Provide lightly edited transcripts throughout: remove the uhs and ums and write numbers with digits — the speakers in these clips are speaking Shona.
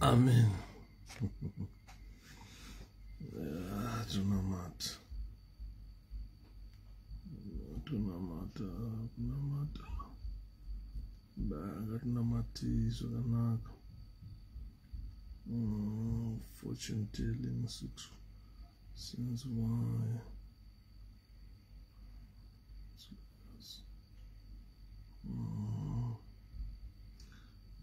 Amen. Tunamata. Ngatinamati zvakanaka. Fortune telling 6 since why.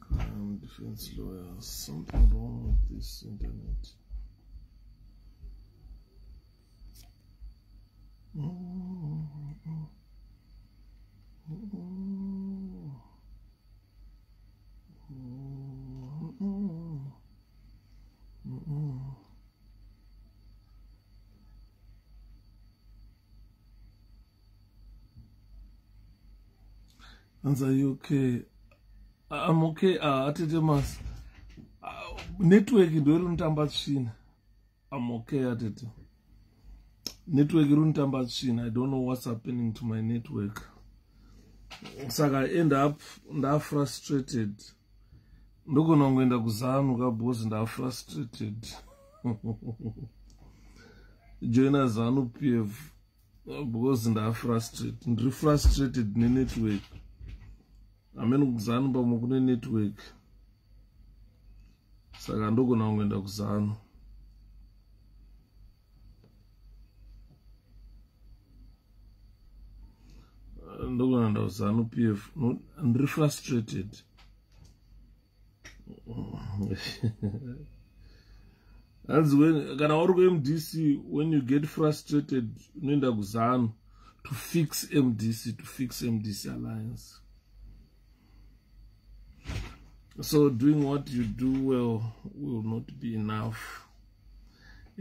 Crime defense lawyer. Something wrong with this internet. And are you okay? I'm okay. Atete mas. Network ndori unotamba tsvina. I'm okay atete. Network irunotamba tsvina. I don't know what's happening to my network. Saka I end up frustrated. Ndogona kungoenda kuzanu because frustrated. Join Zanu PF because frustrated. Ndiri frustrated ne network. Amene kuzanu pamukune network. Saka ndogona kungoenda kuzanu. Ndogona nda kuzanu PF. Ndiri frustrated. That's when kana uri MDC, when you get frustrated unoenda kuzanu to fix MDC alliance. So doing what you do well will not be enough.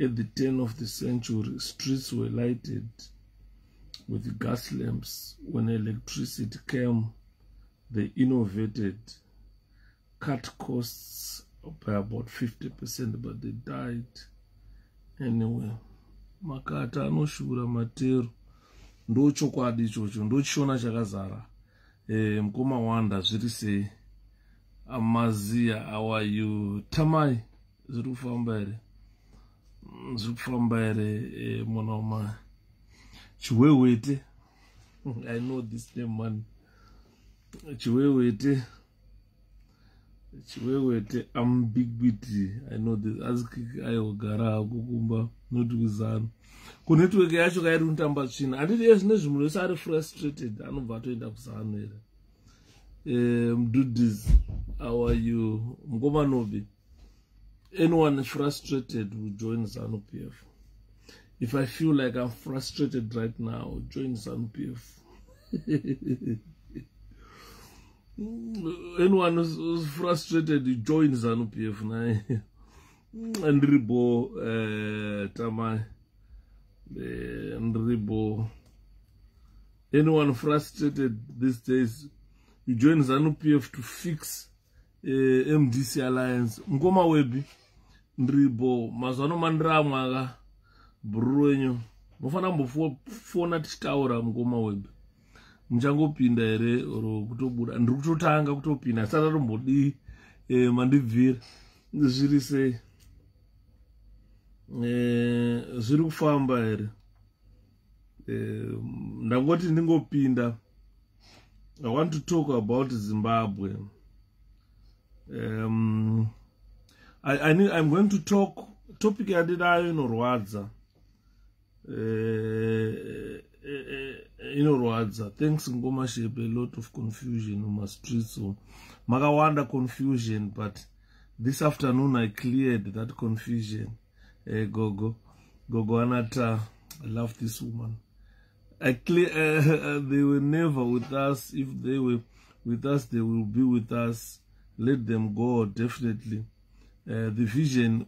At the turn of the century, streets were lighted with gas lamps. When electricity came, they innovated, cut costs by about 50%, but they died anyway. Makata anoshura matero ndo chokwadi ichocho ndo chishona chakazara mkoma wanda zviri sei Amazia, how are you? Tamai zviri kufamba ere mwana wama Chiwewete. I know this name, man. Chiwewete, ambiguity. I know this. Aski ayo gara kukumba not kuzanu. Ku network yacho kairi unotamba tsvina. Anditi ezvine zvimwe zvese ari frustrated. Anobva toenda kuzanu ere. Mdudis, how are you? Mgoma Nobi. Anyone frustrated will join ZANU PF. If I feel like I'm frustrated right now, join ZANU PF. Anyone who's frustrated, join ZANU PF. Ndribo Tamai. Ndribo. Anyone frustrated these days, you join ZANU PF to fix MDC alliance. Ngoma webi ndribo mazano mandra mwaga bruwenyo mufana mbofona tichitaura ngoma webi mchangopinda ere oro kutobuda ndiri kutotanga kutopinda sasa tombodi mandibvira zviri sei zviri kufamba ere ndangoti ndingopinda. I want to talk about Zimbabwe. I'm going to talk topic yadidayo inorwadza. Inorwadza. Thanks Ngoma Shepe, a lot of confusion on my streets. So makawanda confusion, but this afternoon I cleared that confusion. Gogo Anata, I love this woman. They were never with us. If they were with us, they will be with us. Let them go, definitely. The vision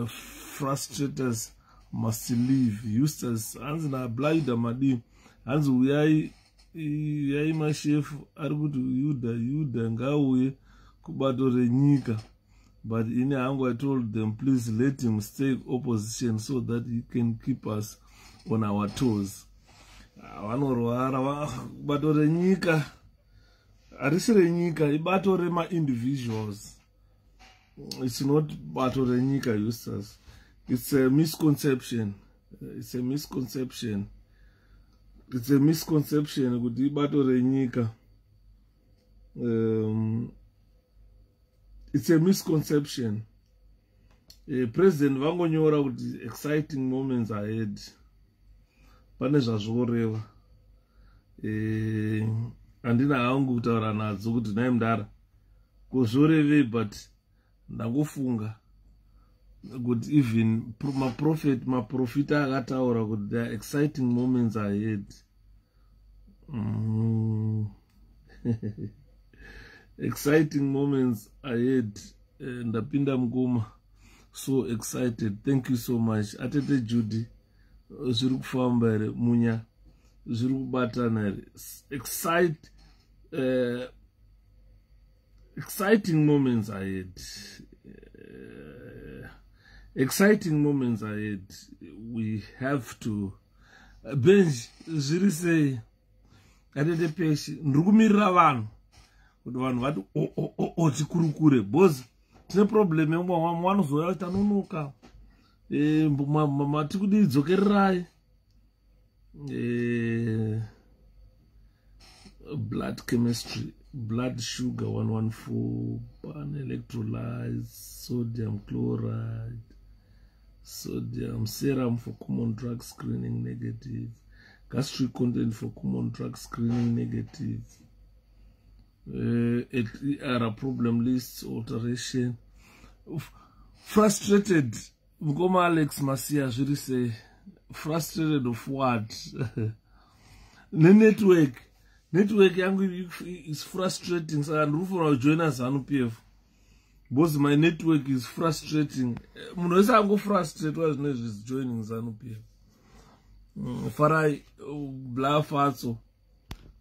frustrators must leave. Eustace, Anzina Blaida Madi, Anzu Yai my chef, Argutu Yuda, Ngawe, Kubato Renika. But in Ango, I told them, please let him stay opposition so that he can keep us on our toes. Batore nyika arisire nyika ibatore ma individuals It's not bato renyika, Eustace. It's a misconception. It's a misconception. It's a misconception. Kuti bato renyika. It's a misconception. President vangonyora kuti exciting moments ahead. Pane zvazvoreva. Andina hangu kutaura nadzo kuti naye mudara kuzvorevei, but ndangofunga kuti even maprofita akataura kuti there are exciting moments ahead. Exciting moments ahead. Ndapinda mukoma. So excited. Thank you so much. Atete Judy. Zviri kufamba here munya. Zviri kubatana here. Exciting moments ahead. Exciting moments ahead. We have to bench zviri sei. Atete peshi ndikumirira vanhu kuti vanhu vati tikurukure boss. Tine problem yemwe wanozoya tanonoka. Mati kuti idzokererai. Blood chemistry, blood sugar 114, pan electrolytes, sodium chloride, sodium serum for common drug screening negative, gastric content for common drug screening negative. Era problem lists alteration. Frustrated. Mkoma Alex Masia should say frustrated of what? The network yangu is frustrating. So I'm for join us on PF. Both my network is frustrating. Munoisa go frustrated was not just joining Zanu PF. Farai Blafatso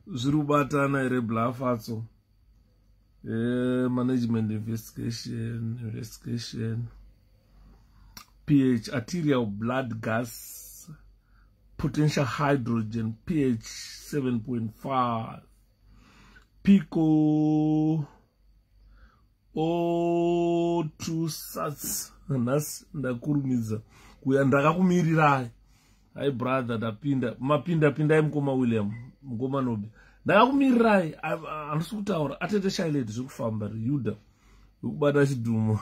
Zurubata ere Blafatso. Management investigation, pH, arterial blood gas, potential hydrogen, pH 7.5, pico, O2 sats, nas ndakurumiza, kuyandaka kumirirai, hai brother, mapinda mkoma William, mkoma Nobi. Ndakumirirai anosukutaura atete shaileti zvekufamba Yuda ukubata chidumo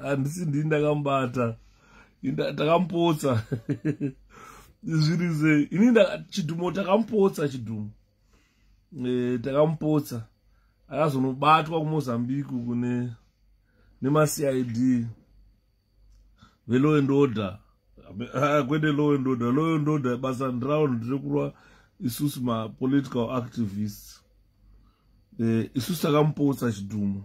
handisi ndini ndakambata ndakampotsa zvirize ini chidumo takampotsa chidumo takampotsa akazonobatwa kuMozambique kune nema-CID ve-law and order kwete law and order basa ndiraundu rekurwa isusu ma political activists. Isusu takampotsa chidumo.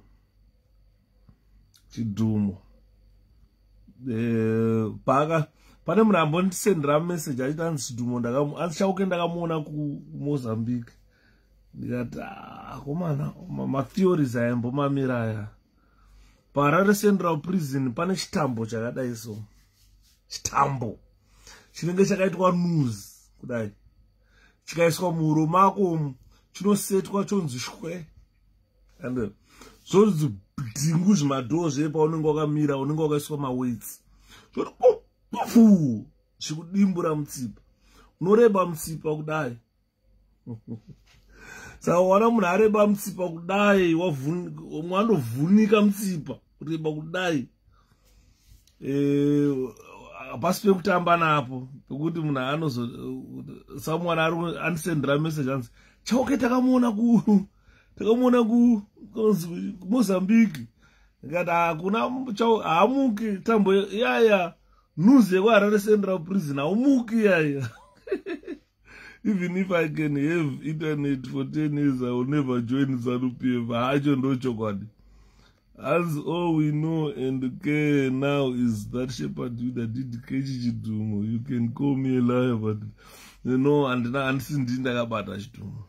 Pane munhu ambondisendera message achita anzi chidumo andichauke ndakamuona kuMozambique. Ndikati komana matheories ayambomamira aya. PaHarare Central Prison pane chitambo chakadai so. Chitambo chinenge chakaitwa news kudai. Chikaiswa muhuro mako chinosetwa chonzi shwe. And zvonzi bdingu zvimadhoo zvepa unenge wakamira unenge wakaiswa maweights. Zvoti chikudimbura mutsipa. Unoreba mutsipa kudai. Saka wana munhu areba mutsipa kudai mwanovhunika mutsipa kureba kudai. Pasi pekutamba napo pekuti munhu anozo someone anisendera message anzi chauke takamuona kuMozambique. Ngati hakuna haamuki tambo yaya news yekuHarare Central Prison haumuki yaya. Even if I can have internet for 10 years, I will never join ZANU-PF. Hacho ndo chokwadi. As all we know and care now is that Shepherd Yuda did kechi chidumo. You can call me a liar, but you know, andisi ndakabata chidumo.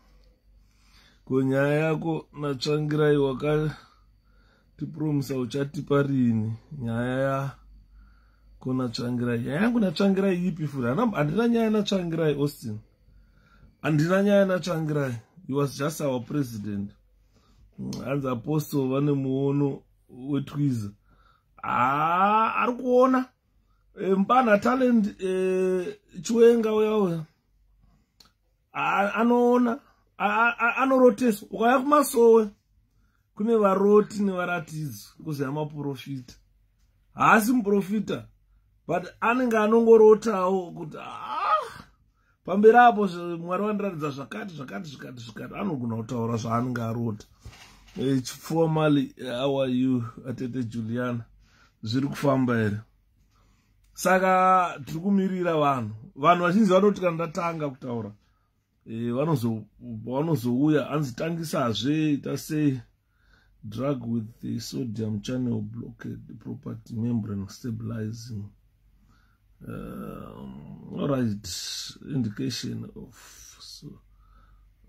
Konyaya yako natsvangirai wakatipromisa uchatipa rini. Nyaya yako natsvangirai. Nyaya yangu natsvangirai ipi futi? Handina nyaya natsvangirai Austin. Andina nyaya natsvangirai. He was just our president. Hanzi Apostle vane muono wetwiza ari kuona mbana talent Chiwenga uya anoona anoroteswa. Ukaya kumasowe kune varoti nevaratidzi kuziva maprofita. Haasi muprofita, but anenge anongorotawo kuti pamberi apo Mwari wandiratidza zvakati anogona kutaura zvaanenge arota. Chipfuwa Mali, how are you Atete Juliana? Zviri kufamba here? Saka tiri kumirira vanhu vazhinji vanoti kana ndatanga kutaura vanozouya anzitangisazve ita sei drug with the sodium channel blockade property membrane stabilizing. All right, indication of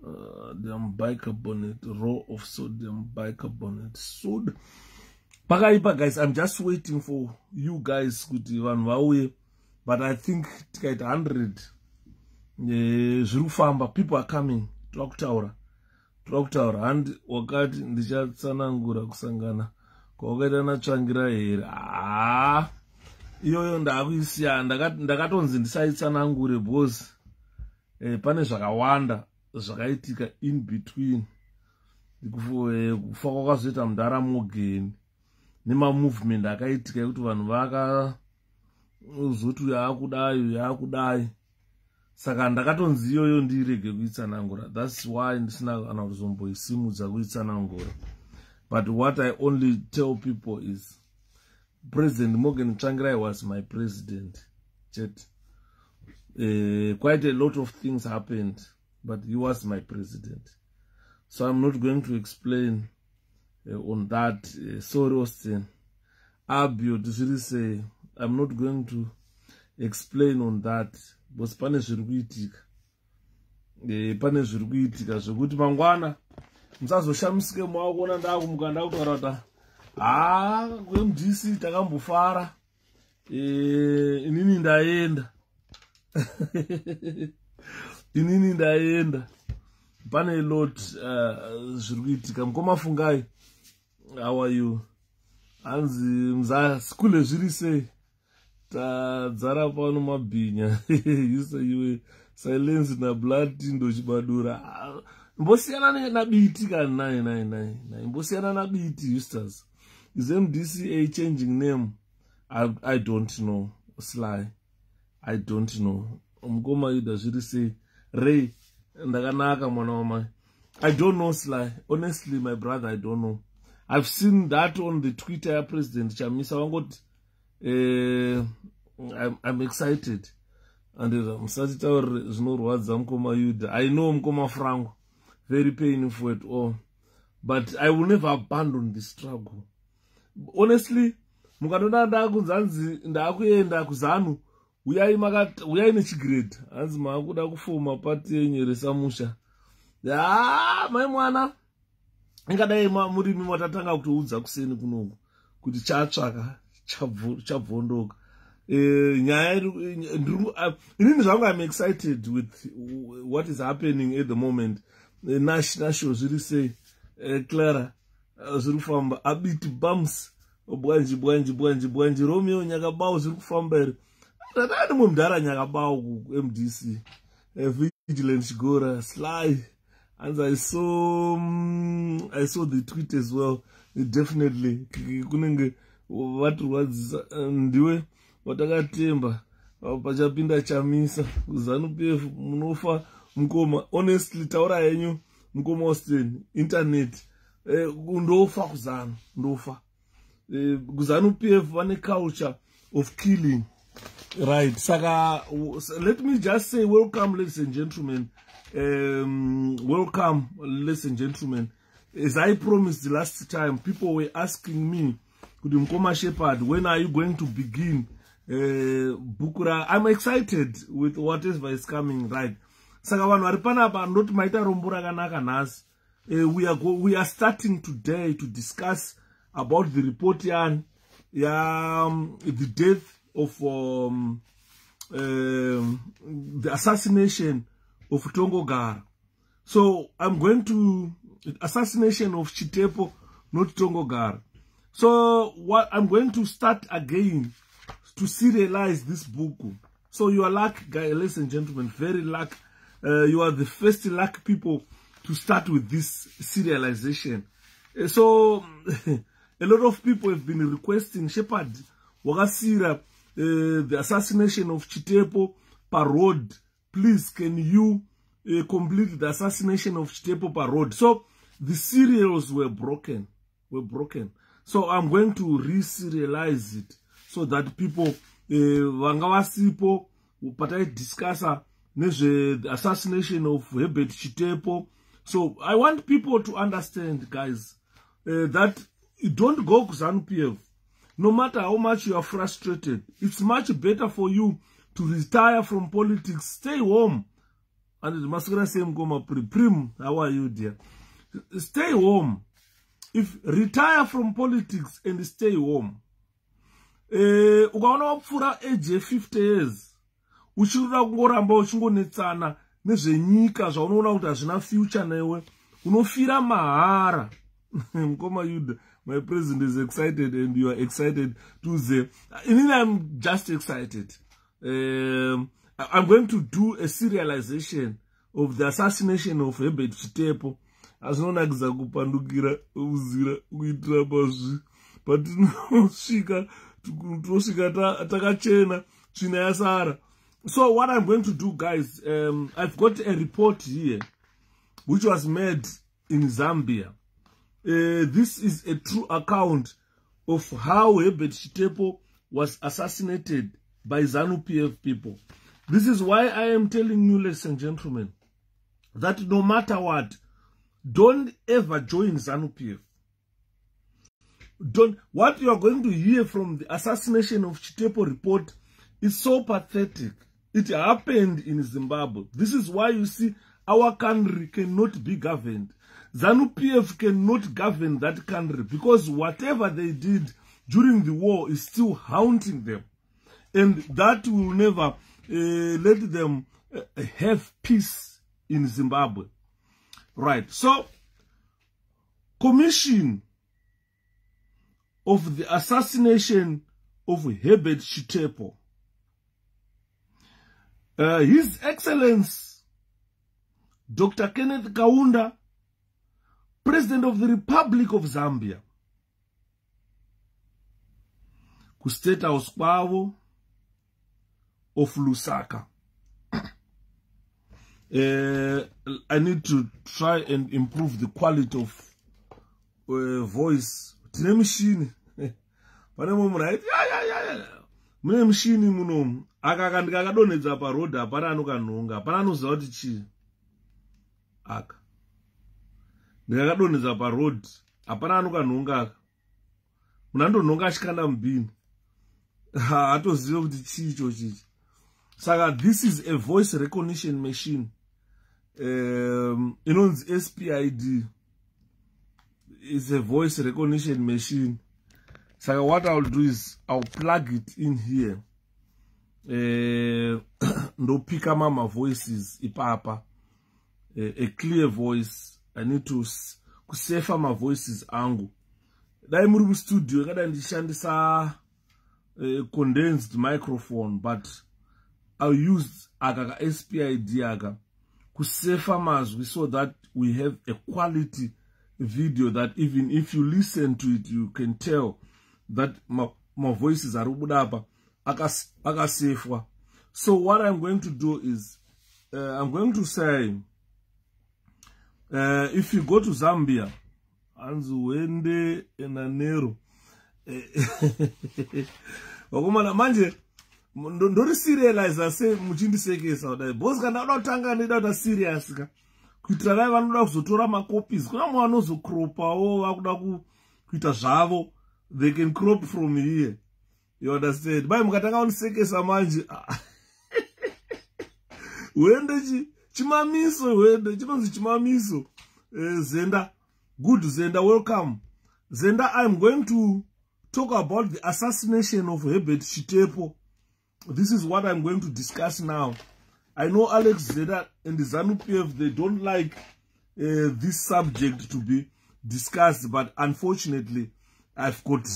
sodium bicarbonate, raw of sodium bicarbonate, soda. Pakaipa guys, I'm just waiting for you guys kuti vanhu vauye, but I think tikaita 100 zviri kufamba, people are coming. Trakutaura and wakati ndichatsanangura kusangana kwakaita natsvangira here. Iyoyo ndakuisiya, ndakatonzi ndisaitsanangure because pane zvakawanda zvakaitika in between kufa kwakazoita mundaramo geni nemamovement akaitika ekuti vanhu vakazoti yakudai. Saka ndakatonzi iyoyo ndirege kuitsanangura. That's why ndisina kana kuzomboisimudza kuitsanangura. But what I only tell people is President Morgan Tsvangirai was my president. Quite a lot of things happened, but he was my president. So I'm not going to explain on that. Sorry, Austin. Abio, say I'm not going to explain on that. But pane zviri kuitika zvokuti mangwana musazoshamisike mwakuona ndakumuka ndakutaura kuti kuMDC takambofara, inini ndaenda inini ndaenda. Pane a lot zviri kuitika. Mukoma Fungai, how are you? Hanzi muzakule zviri sei? Tadzara pano mabhinya. You say you silence na blood ndo chibadura. Mbosiyana na biti kan nai. Mbosiyana na biti Eustace. Is MDC a changing name? I don't know. Sly. I don't know. Mkoma ida zviri sei? Ray ndakanaka mwana wamai. I don't know Sly. Honestly my brother, I don't know. I've seen that on the Twitter ya President Chamisa wangoti I'm excited and musatitaurire zvinorwadza Mukoma Yuda. I know Mukoma Franco, very painful at all, but I will never abandon the struggle. Honestly, mukatona ndakunzanzi ndakuenda kuZANU, uyai nechigrade hanzi makuda kufoma pati yenyere samusha. Mai mwana ingadai murimi matatanga kutoudza kuseni kunoku kuti chatsvaka chabvondoka. Inini zvangu I'm excited with what is happening at the moment. Nasho zviri sei? Clara zviri kufamba. Abiti bumps bwanji Romeo Nyakabawo zviri kufamba here. Ndadani mumdara Nyakabawo ku MDC. Vigilant Chigora, Sly. And I saw the tweet as well. Definitely kunenge vaturwadzisa ndiwe watakatemba pachapinda Chamisa kuZANU PF munofa Mukoma. Honestly taura yenyu Mukoma Austin internet ndofa kuZANU ndofa. kuZANU PF vane culture of killing, right? Saka, let me just say welcome, ladies and gentlemen. Welcome, ladies and gentlemen. As I promised the last time, people were asking me, Mkoma Shepherd, when are you going to begin Bukura? I'm excited with whatever is coming, right? Saka vanhu vari panapa ndoti maita rombura kanaka nhasi. We are starting today to discuss about the report the death of the assassination of Tongogara. So I'm going to assassination of Chitepo, not Tongogara. So what I'm going to start again to serialize this book. So you are lucky, guys, ladies and gentlemen, very lucky. You are the first lucky people to start with this serialization. So a lot of people have been requesting, Shepherd, Wakasira, the assassination of Chitepo Parod. Please, can you complete the assassination of Chitepo Parod? So the serials were broken. So I'm going to re-serialize it so that people, Wangawasipo, but I discuss the assassination of Herbert Chitepo. So I want people to understand, guys, that you don't go to ZANU-PF. No matter how much you are frustrated, it's much better for you to retire from politics. Stay home. And the Mascara same Goma Prim, how are you, dear? Stay home. If retire from politics and stay home. Ukaona wapfura age 50 years. Uchirura kungoramba uchingonetsana nezvenyika zvaunoona kuti hazvina future newe. Unofira mahara. Mkoma Yuda, my president is excited and you are excited to say. I'm just excited. I'm going to do a serialization of the assassination of Herbert Chitepo. Azvinonakidza kupandukira uzira kuitira pazvi patinosvika takachena tsvina yasara. So what I'm going to do, guys, I've got a report here which was made in Zambia. This is a true account of how Herbert Chitepo was assassinated by ZANU-PF people. This is why I am telling you, ladies and gentlemen, that no matter what, don't ever join ZANU-PF. What you are going to hear from the assassination of Chitepo report is so pathetic. It happened in Zimbabwe. This is why you see our country cannot be governed. ZANU-PF cannot govern that country because whatever they did during the war is still haunting them. And that will never let them have peace in Zimbabwe. Right. So, commission of the assassination of Herbert Chitepo. His Excellency, Dr. Kenneth Kaunda, President of the Republic of Zambia, ku State House kwavo of Lusaka. I need to try and improve the quality of voice. Tine machine. Pane mumwe right? Mune machine munomu. Aka ndikakadonedza paroad hapana anokanhonga. Hapana anoziva kuti chii. Aka. Ndikakadonedza paroad hapana anokanhonga aka. Munandonhonga achikanda mubini. Hatozive kuti chii icho chichi. Saka this is a voice recognition machine. Inonzi SPID. It's a voice recognition machine. So what I'll do is I'll plug it in here. No pick up my voices. Ipapa. A clear voice. I need to save my voices angle. I'm in the studio. I got condensed microphone, but I'll use aga SPID aga to save mazwi so that we have a quality video that even if you listen to it, you can tell that my voices are ubudapa akasefwa. So what I'm going to do is I'm going to say if you go to Zambia, Anzuwende Enanero wakomana manje ndori serialize se muchindisekesa kudai boss kana unotanga nida kuita serious ka kuitira vai vanoda kuzotora macopies kuna mwana anozokropawo vakuda kuita zvavo, they can crop from here, you understand. Bai mukatanga unisekesa manje wende chimamiso, wende chinonzi chimamiso. Zenda, good Zenda, welcome Zenda. I'm going to talk about the assassination of Herbert Chitepo. This is what I'm going to discuss now. I know Alex Zeda and the ZANU-PF, they don't like this subject to be discussed, but unfortunately, I've got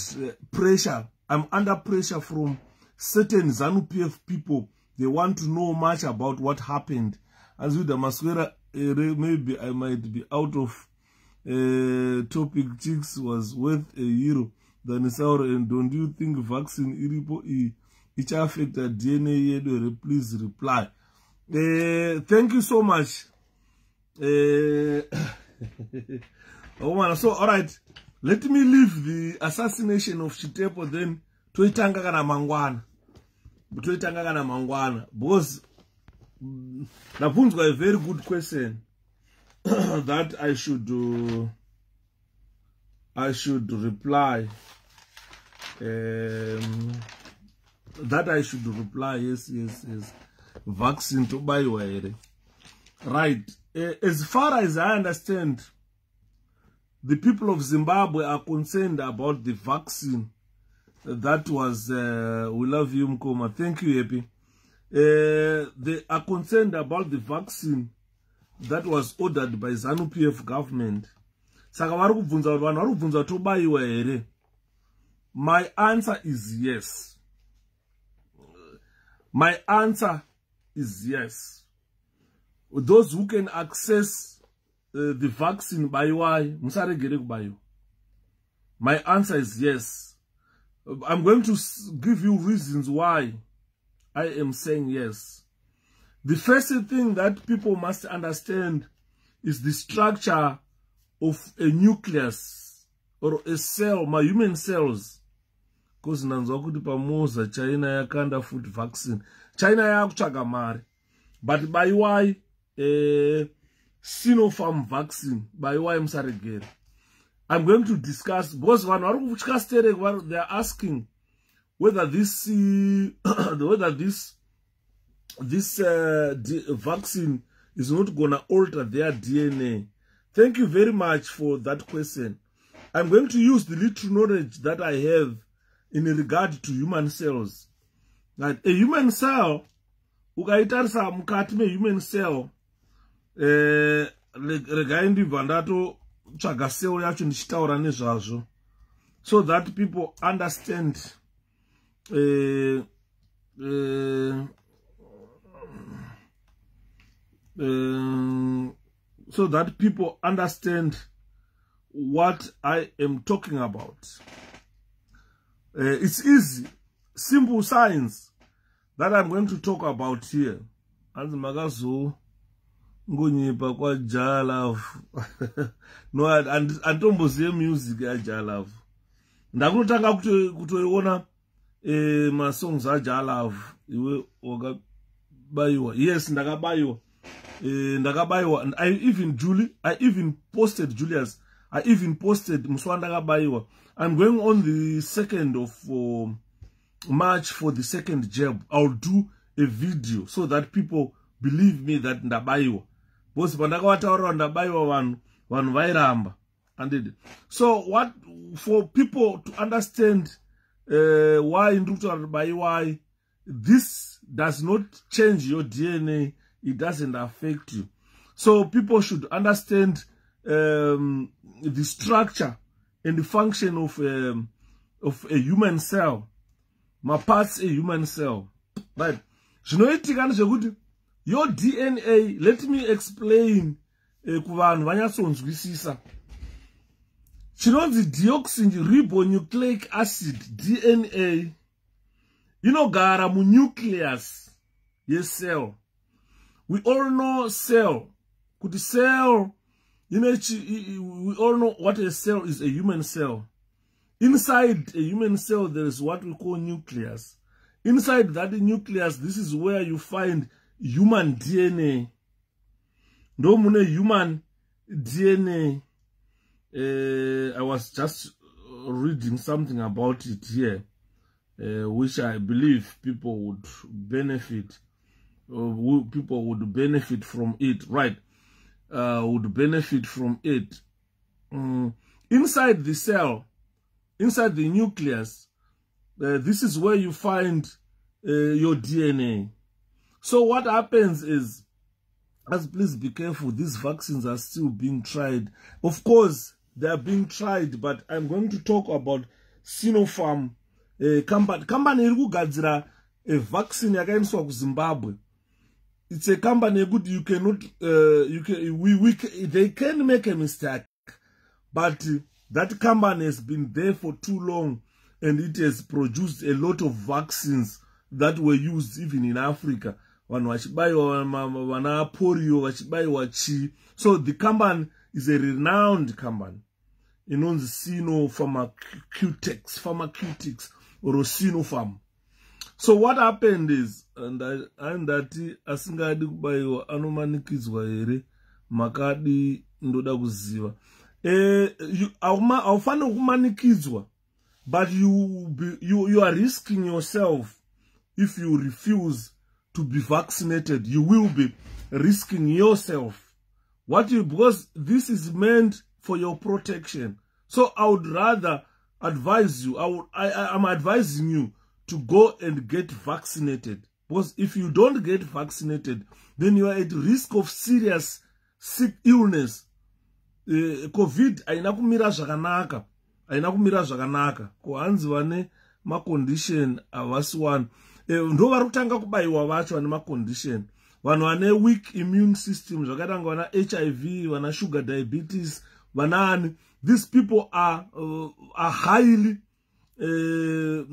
pressure. I'm under pressure from certain ZANU-PF people. They want to know much about what happened. As with the Maswera, maybe I might be out of topic. Chicks was worth €1 than Saur. And don't you think vaccine iripo each affected DNA? Please reply. Thank you so much. Oh man, so all right, let me leave the assassination of Chitepo then to Itanga kana mangwana. Because Napunzwa a very good question that I should reply. Yes. Vaccine to buy wire. Right. As far as I understand, the people of Zimbabwe are concerned about the vaccine. That was, we love you, Mkoma. Thank you, Epi. They are concerned about the vaccine that was ordered by ZANU-PF government. My answer is yes. My answer is yes. Those who can access the vaccine by why? My answer is yes. I'm going to give you reasons why I am saying yes. The first thing that people must understand is the structure of a nucleus or a cell, my human cells. Because Nanzokuti China yakanda food vaccine. China yakuchaga mari. But by why Sinopharm vaccine, by why Msaregere. I'm going to discuss because they are asking whether this vaccine is not gonna alter their DNA. Thank you very much for that question. I'm going to use the little knowledge that I have in regard to human cells. That a human cell, ukaitarisa mukati me human cell, regaindi vandato chaga cell yacho ndichitaura nezvazvo, so that people understand. So that people understand what I am talking about. It's easy, simple science that I'm going to talk about here. And magazo ngonyipa kwa Jalav. No, and tombozie music ya Jalav. Ndakunotanga kutoiona ma songs a Jalav iwe wakabayiwa. Yes, ndakabayiwa. And I even posted Julius. I even posted Muswanda Gabayiwa. I'm going on the 2nd of March for the second jab. I'll do a video so that people believe me that Ndabayiwa. Both Bandagawata Ndabayiwa one Vairamba. And so what for people to understand why in why this does not change your DNA, it doesn't affect you. So people should understand the structure and the function of a human cell. My parts a human cell. Right. Your DNA, let me explain kuvanhu vanyatsonzwisisa. Chinonzi deoxyribonucleic acid, DNA, inogara munucleus yecell. We all know cell. Could the cell, we all know what a cell is, a human cell. Inside a human cell, there is what we call nucleus. Inside that nucleus, this is where you find human DNA. No human DNA. I was just reading something about it here, which I believe people would benefit. People would benefit from it, right? Would benefit from it. Inside the cell, inside the nucleus, this is where you find your DNA. So what happens is, please be careful, these vaccines are still being tried. Of course, they are being tried, but I'm going to talk about Sinopharm company iri kugadzira a vaccine yakaendeswa kuZimbabwe. It's a company good, you cannot they can make a mistake, but that company has been there for too long, and it has produced a lot of vaccines that were used even in Africa. So the company is a renowned company. It owns Pharmaceutics or Sinopharm. So what happened is, and that asingadi kubayiwa anomanikizwa here makadi ndoda kuziva. Aufana kumanikizwa, but you are risking yourself if you refuse to be vaccinated. You will be risking yourself. Because this is meant for your protection. So I would rather advise you, I'm advising you to go and get vaccinated. Because if you don't get vaccinated, then you are at risk of serious sick illness. COVID aina kumira zvakanaka. Kuhanzi vane ma condition avasi one. Ndo vari kutanga kubayiwa vacho vane ma condition. Vanhu vane weak immune system, zvakaita kunge vana HIV, vana sugar diabetes, vanani. These people are highly a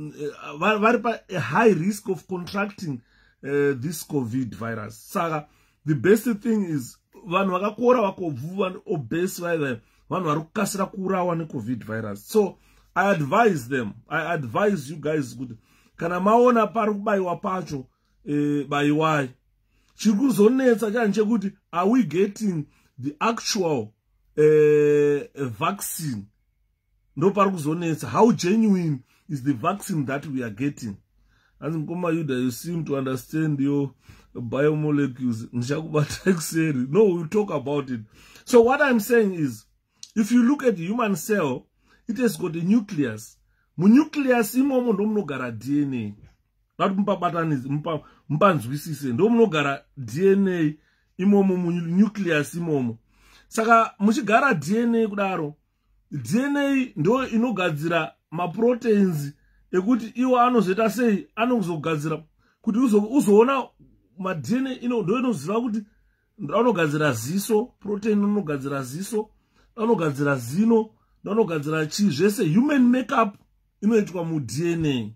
high risk of contracting this COVID virus. Saka, the best thing is vanhu vakakora vakobvu obese vanhu vari kukasira kuurawa neCOVID virus. So I advise them, I advise you guys kuti kana maona pari kubayiwa pacho bayiwai. Chiri kuzonetsa changu chekuti, are we getting the actual vaccine? No pari kuzonetsa. How genuine is the vaccine that we are getting? As Mkoma Yuda, you seem to understand your biomolecules. No, we'll talk about it. So what I'm saying is, if you look at the human cell, it has got a nucleus. Nucleus imomo ndo munogara DNA. Not mpanzwisise ndo munogara DNA imomo nucleus imomo. Saka muchigara DNA kudaro, DNA ndo inogadzira maproteins ekuti iwo anozoita sei, anozogadzira kuti uzoona ma DNA ndo inoziva kuti anogadzira ziso, protein inogadzira ziso, anogadzira zino, anogadzira chi, zvese human makeup inoitwa mu DNA.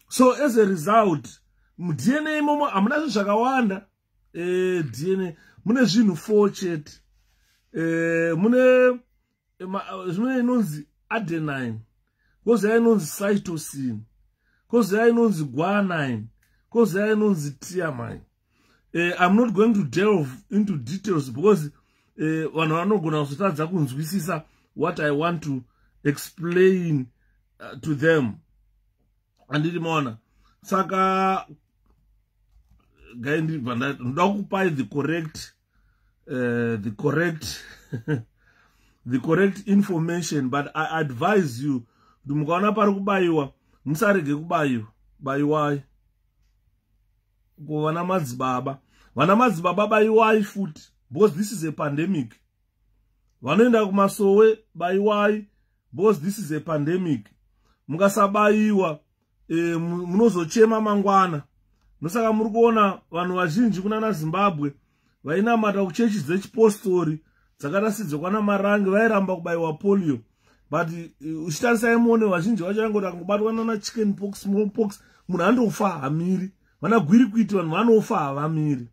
So as a result, mu DNA imomo hamuna zvinhu zvakawanda. DNA mune zvinhu 4 chete. Mune zvimwe inonzi adenine, kozouya inonzi cytosine, kozouya inonzi guanine, kozouya inonzi thiamine. I'm not going to delve into details because vanhu vanogona kuzotadza kunzwisisa what I want to explain to them. Anditi maona. Saka gaindi ndoda kupai the correct information, but I advise you kuti mukaona pari kubayiwa musarege kubayiwa. Bayiwai kuvana madzibaba, vana madzibaba bayiwai futi, because this is a pandemic. Vanoenda kumasowe bayiwai, because this is a pandemic. Mukasabayiwa munozochema mangwana. Nosaka muri kuona vanhu vazhinji kunana Zimbabwe vainamata kuchechi dzechipostori dzakada sidzokwana Marange vairamba kubayiwa polio, but uchitarisai muone vazhinji vacho vangoti kungobatwa nana chicken pox, smallpox, munhu andofa hamiri. Vana gwirikwiti vanhu vanofa havamiri.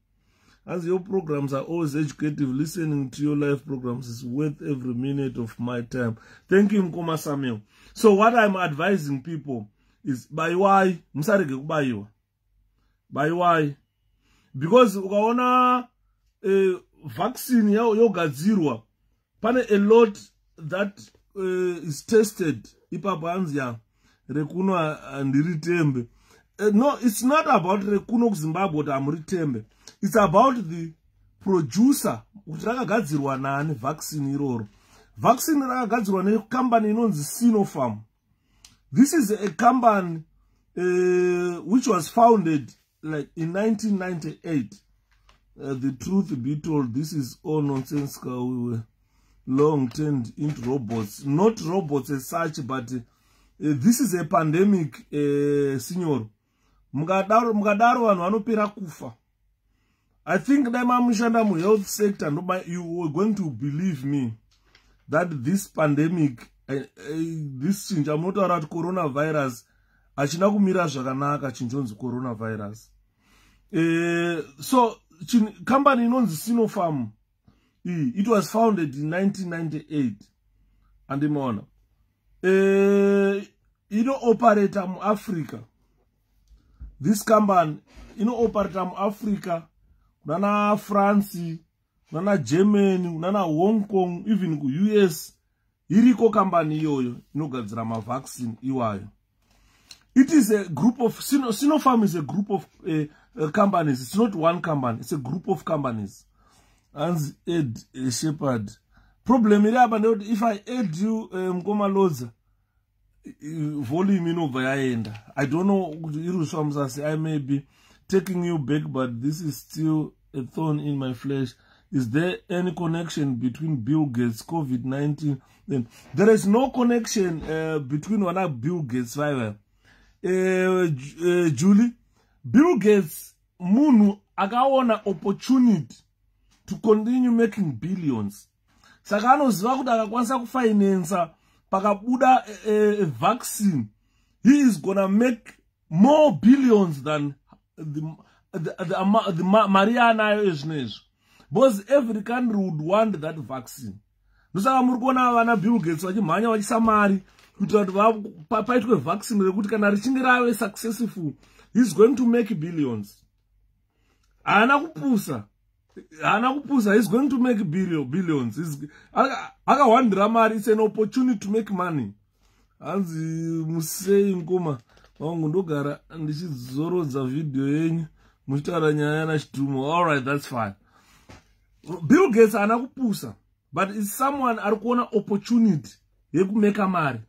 As your programs are always educative, listening to your live programs is worth every minute of my time. Thank you, Mkoma Samuel. So what I'm advising people is bayiwai, musarege kubayiwa. Bayiwai. Because ukaona vaccine yogadzirwa, pane a lot that is tested. Ipapa anzia rekuno andiritembe. No, it's not about rekuno kuZimbabwe kuti amuritembe. It's about the producer. Kuti rakagadzirwa nani vaccine iroro. Vaccine rakagadzirwa necompany inonzi Sinopharm. This is a company which was founded like in 1998. The truth be told, this is all nonsensical. long turned into robots. Not robots as such, but this is a pandemic, signor. Mukadaro vanhu vanopera kufa. I think that mamushanda mu health sector, you were going to believe me that this pandemic, this change, I'm not about coronavirus, achina kumira zvakanaka chinjonzi coronavirus. So, company inonzi Sinopharm, it was founded in 1998. And imona. Operator in Africa. This company, operator in Africa, nana France, nana Germany, nana Hong Kong, even US, iriko company yoyo, inogadzira ma vaccine iwayo. It is a group of, Sinopharm is a group of companies. It's not one company, it's a group of companies. And Ed Shepherd. Problem if I add you, Mkoma Loza, volume I don't know, I may be taking you back, but this is still a thorn in my flesh. Is there any connection between Bill Gates, COVID-19? Then there is no connection between one of Bill Gates. Julie, Bill Gates, Munu, akaona opportunity to continue making billions. Sakano zvakuda akakwanisa kufinansa pakabuda a vaccine. He is gonna make more billions than the Mariana Eznesh. Because every country would want that vaccine. Nusaka murikona vana Bill Gates vachimhanya vachisamari kuitira kuti paitwe vaccine rekuti kana richinge rave successful, he's going to make billions. Haana kupusa, he's going to make billions. Akawandira mari, it's an opportunity to make money. Hanzi musei ngoma wangu ndogara ndichizorodza video yenyu muchitaura nyaya nachitumo. All right, that's fine. Bill Gates haana kupusa, but it's someone ari kuona opportunity yekumeka mari.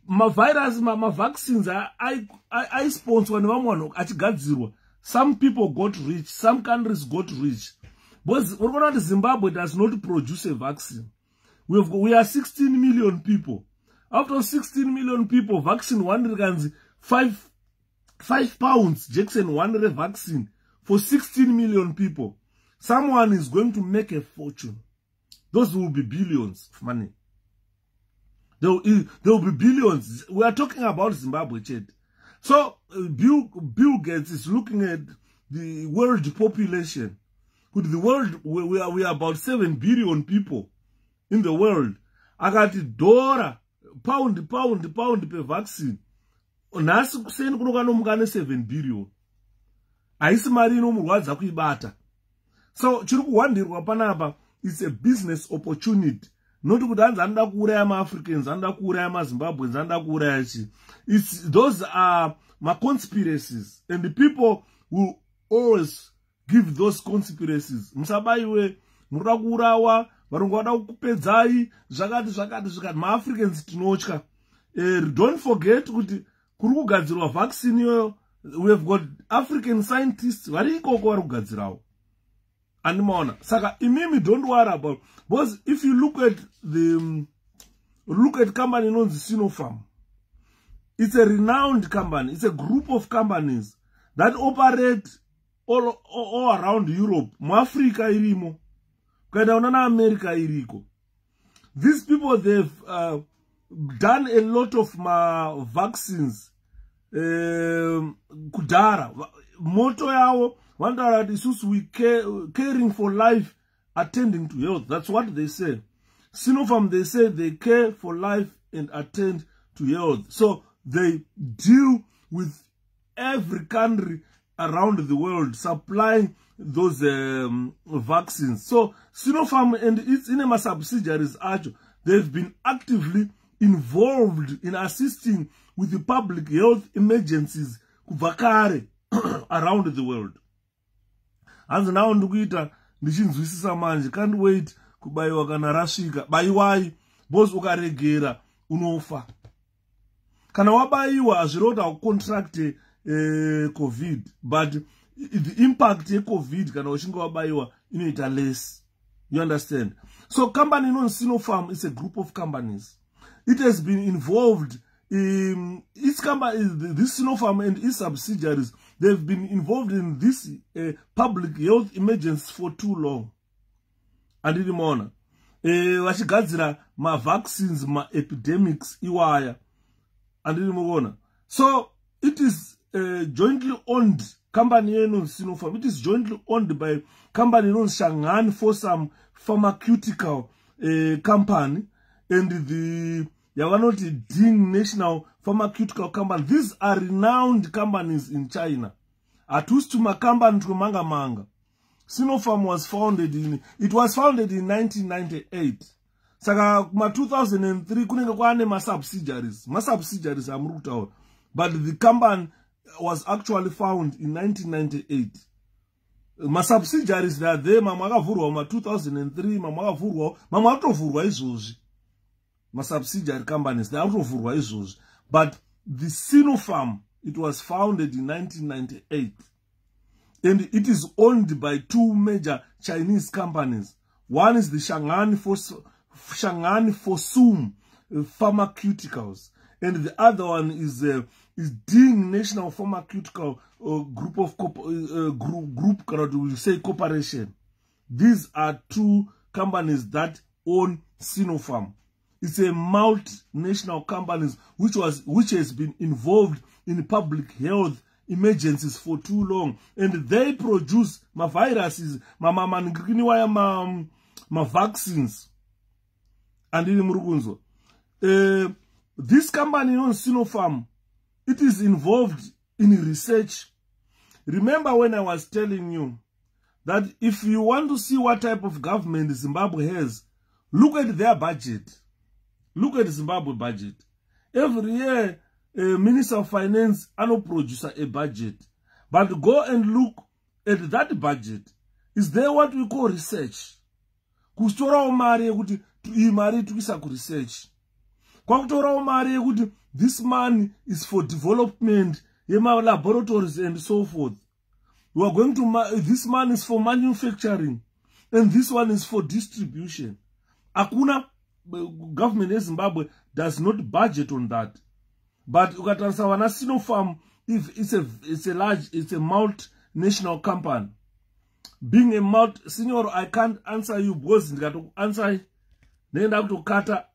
Virus, vaccines I sponsor nevamwe vanhu achigadzirwa. Some people got rich, some countries got rich. But Zimbabwe does not produce a vaccine. We are 16 million people. After 16 million people, vaccine 5 pounds, Jackson 100 vaccine for 16 million people. Someone is going to make a fortune. Those will be billions of money. There will be billions. We are talking about Zimbabwe, Chad. So, Bill Gates is looking at the world population. With the world, we are about 7 billion people in the world. I got $1, pound per vaccine. Nasi kuseni kunokano mukane 7 billion. Aisi mari inomurwadza kuibata. So, chiri kuwandirwa panapa, it's a business opportunity. Not kuti hanzi anoda kuuraya ma-Africans, anoda kuuraya ma-Zimbabweans, anoda kuuraya chi. Those are my conspiracies. And the people will always give those conspiracies. Musabaiwe, munoda kuurawa, varungu vada kukupedzai, zvakati. Ma-Africans tinotya. Don't forget kuti kuri kugadzirwa vaccine iyoyo, we have got African scientists vari ikoko vari kugadzirawo. And Mona. Saka, imimi don't worry about. Because if you look at company known as Sinopharm, it's a renowned company. It's a group of companies that operate all around Europe. Africa irimo. Kaida America iriko. These people, they've done a lot of vaccines. Kudara. Motto yao. We caring for life, attending to health. That's what they say. Sinopharm, they say they care for life and attend to health. So they deal with every country around the world, supplying those vaccines. So Sinopharm and its inema subsidiaries, they've been actively involved in assisting with the public health emergencies around the world. And now ndikuita ndichinzwisisa manje, can't wait kubaiwa kana rasvika. Baiwai, boss ukaregera unofa. Kana wabaiwa hazvirota contract COVID, but the impact ye COVID kana uchinge wabaiwa inoita less. You understand? So company known Sinopharm is a group of companies. It has been involved in its company, this Sinopharm and its subsidiaries. They've been involved in this public health emergency for too long. And in the morning, ma vaccines, ma epidemics, iwaya. And in the morning. So it is jointly owned company known Sinopharm. It is jointly owned by company known Shanghai Fosun Pharmaceutical company and the Ding National Pharmaceutical Company. These are renowned companies in China. Atustuma company to manga manga. Sinopharm was founded in 1998. Saka ma 2003 kunenge kwane ma subsidiaries. Ma subsidiaries amrutawo. But the company was actually found in 1998. Ma subsidiaries that there mama akavhurwa ma 2003 mama akavhurwa mama atovhurwa izvozvi. Ma subsidiary companies they atovhurwa izvozvi. But the Sinopharm, it was founded in 1998. And it is owned by two major Chinese companies. One is the Shanghai Fosun Pharmaceuticals, and the other one is Ding National Pharmaceutical Group of group we say corporation. These are two companies that own Sinopharm. It's a multinational company which has been involved in public health emergencies for too long, and they produce ma viruses, ma vaccines. And in Murugunzo, this company on Sinopharm, it is involved in research. Remember when I was telling you that if you want to see what type of government Zimbabwe has, look at their budget. Look at the Zimbabwe budget. Every year, Minister of Finance produce a budget. But go and look at that budget. Is there what we call research? Kustora omari kuti imari tukisa ku research. Kwakutora omari kuti this man is for development, yema laboratories and so forth. We are going to this man is for manufacturing, and this one is for distribution. Akuna government in Zimbabwe does not budget on that. But Ukatansawana Sinopharm, if it's a multinational company. Being a senior, I can't answer you because I answer nenda kutokata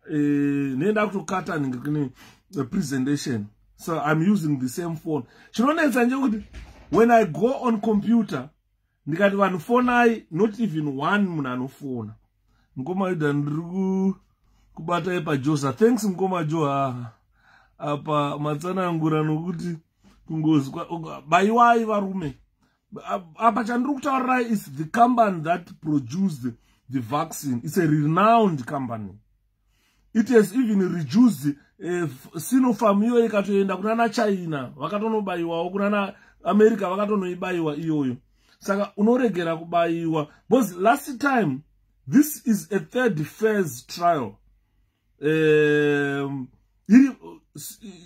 the presentation. So I'm using the same phone. When I go on computer, ndikati one phone not even one munanofona. Ngoma idandru kubata epa Josa. Thanks ngoma Joa. Apa matsana ngura nokuti kungozwa baiwai varume. Apa chandiri kutaura is the company that produced the vaccine. It's a renowned company. It has even reduced Sinopharm iyo ikatoenda kunana China vakatonobaiwawo kunana America vakatonoibaiwa iyoyo. Saka unoregera kubaiwa because last time this is a third phase trial.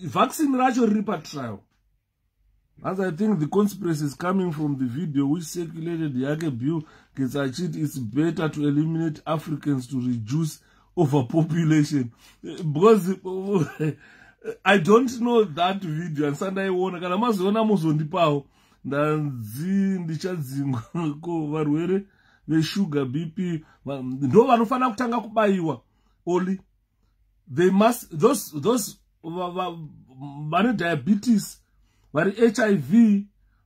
Vaccine racho ripa trial. As I think the conspiracy is coming from the video which circulated Yake Bill Getsachit, it's better to eliminate Africans to reduce overpopulation. Because I don't know that video and Sunday wona kana maziona muzondipawo ndanzi ndichadzinga ko varwere ve sugar BP ndo vanofana kutanga kubaiwa only they must those vane diabetes vari HIV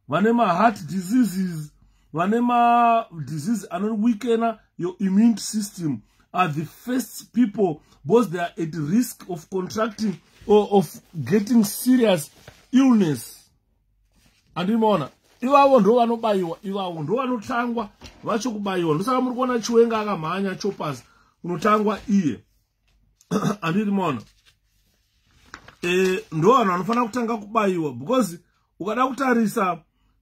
vane ma heart diseases vane ma disease weaken your immune system are the first people because they are at risk of contracting or of getting serious illness. And imona ivavo ndo vanobaiwa, ivavo ndo vanotangwa vacho kubaiwa. Ndosaka muri kuona Chiwenga akamhanya choppers unotangwa iye. And imona ndo vanhu vanofana kutanga kubaiwa because ukada kutarisa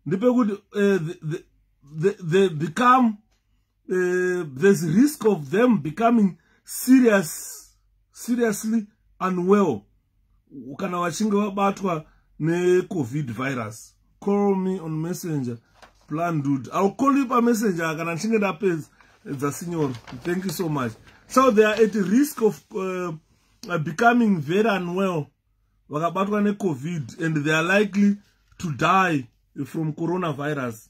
ndepekuti they become there's risk of them becoming seriously unwell kana vachinge vabatwa ne-COVID virus. Call me on Messenger, plan dude. I'll call you by Messenger kana nchinge ndapedza Signor. Thank you so much. So they are at risk of becoming very unwell vakabatwa neCovid, and they are likely to die from coronavirus.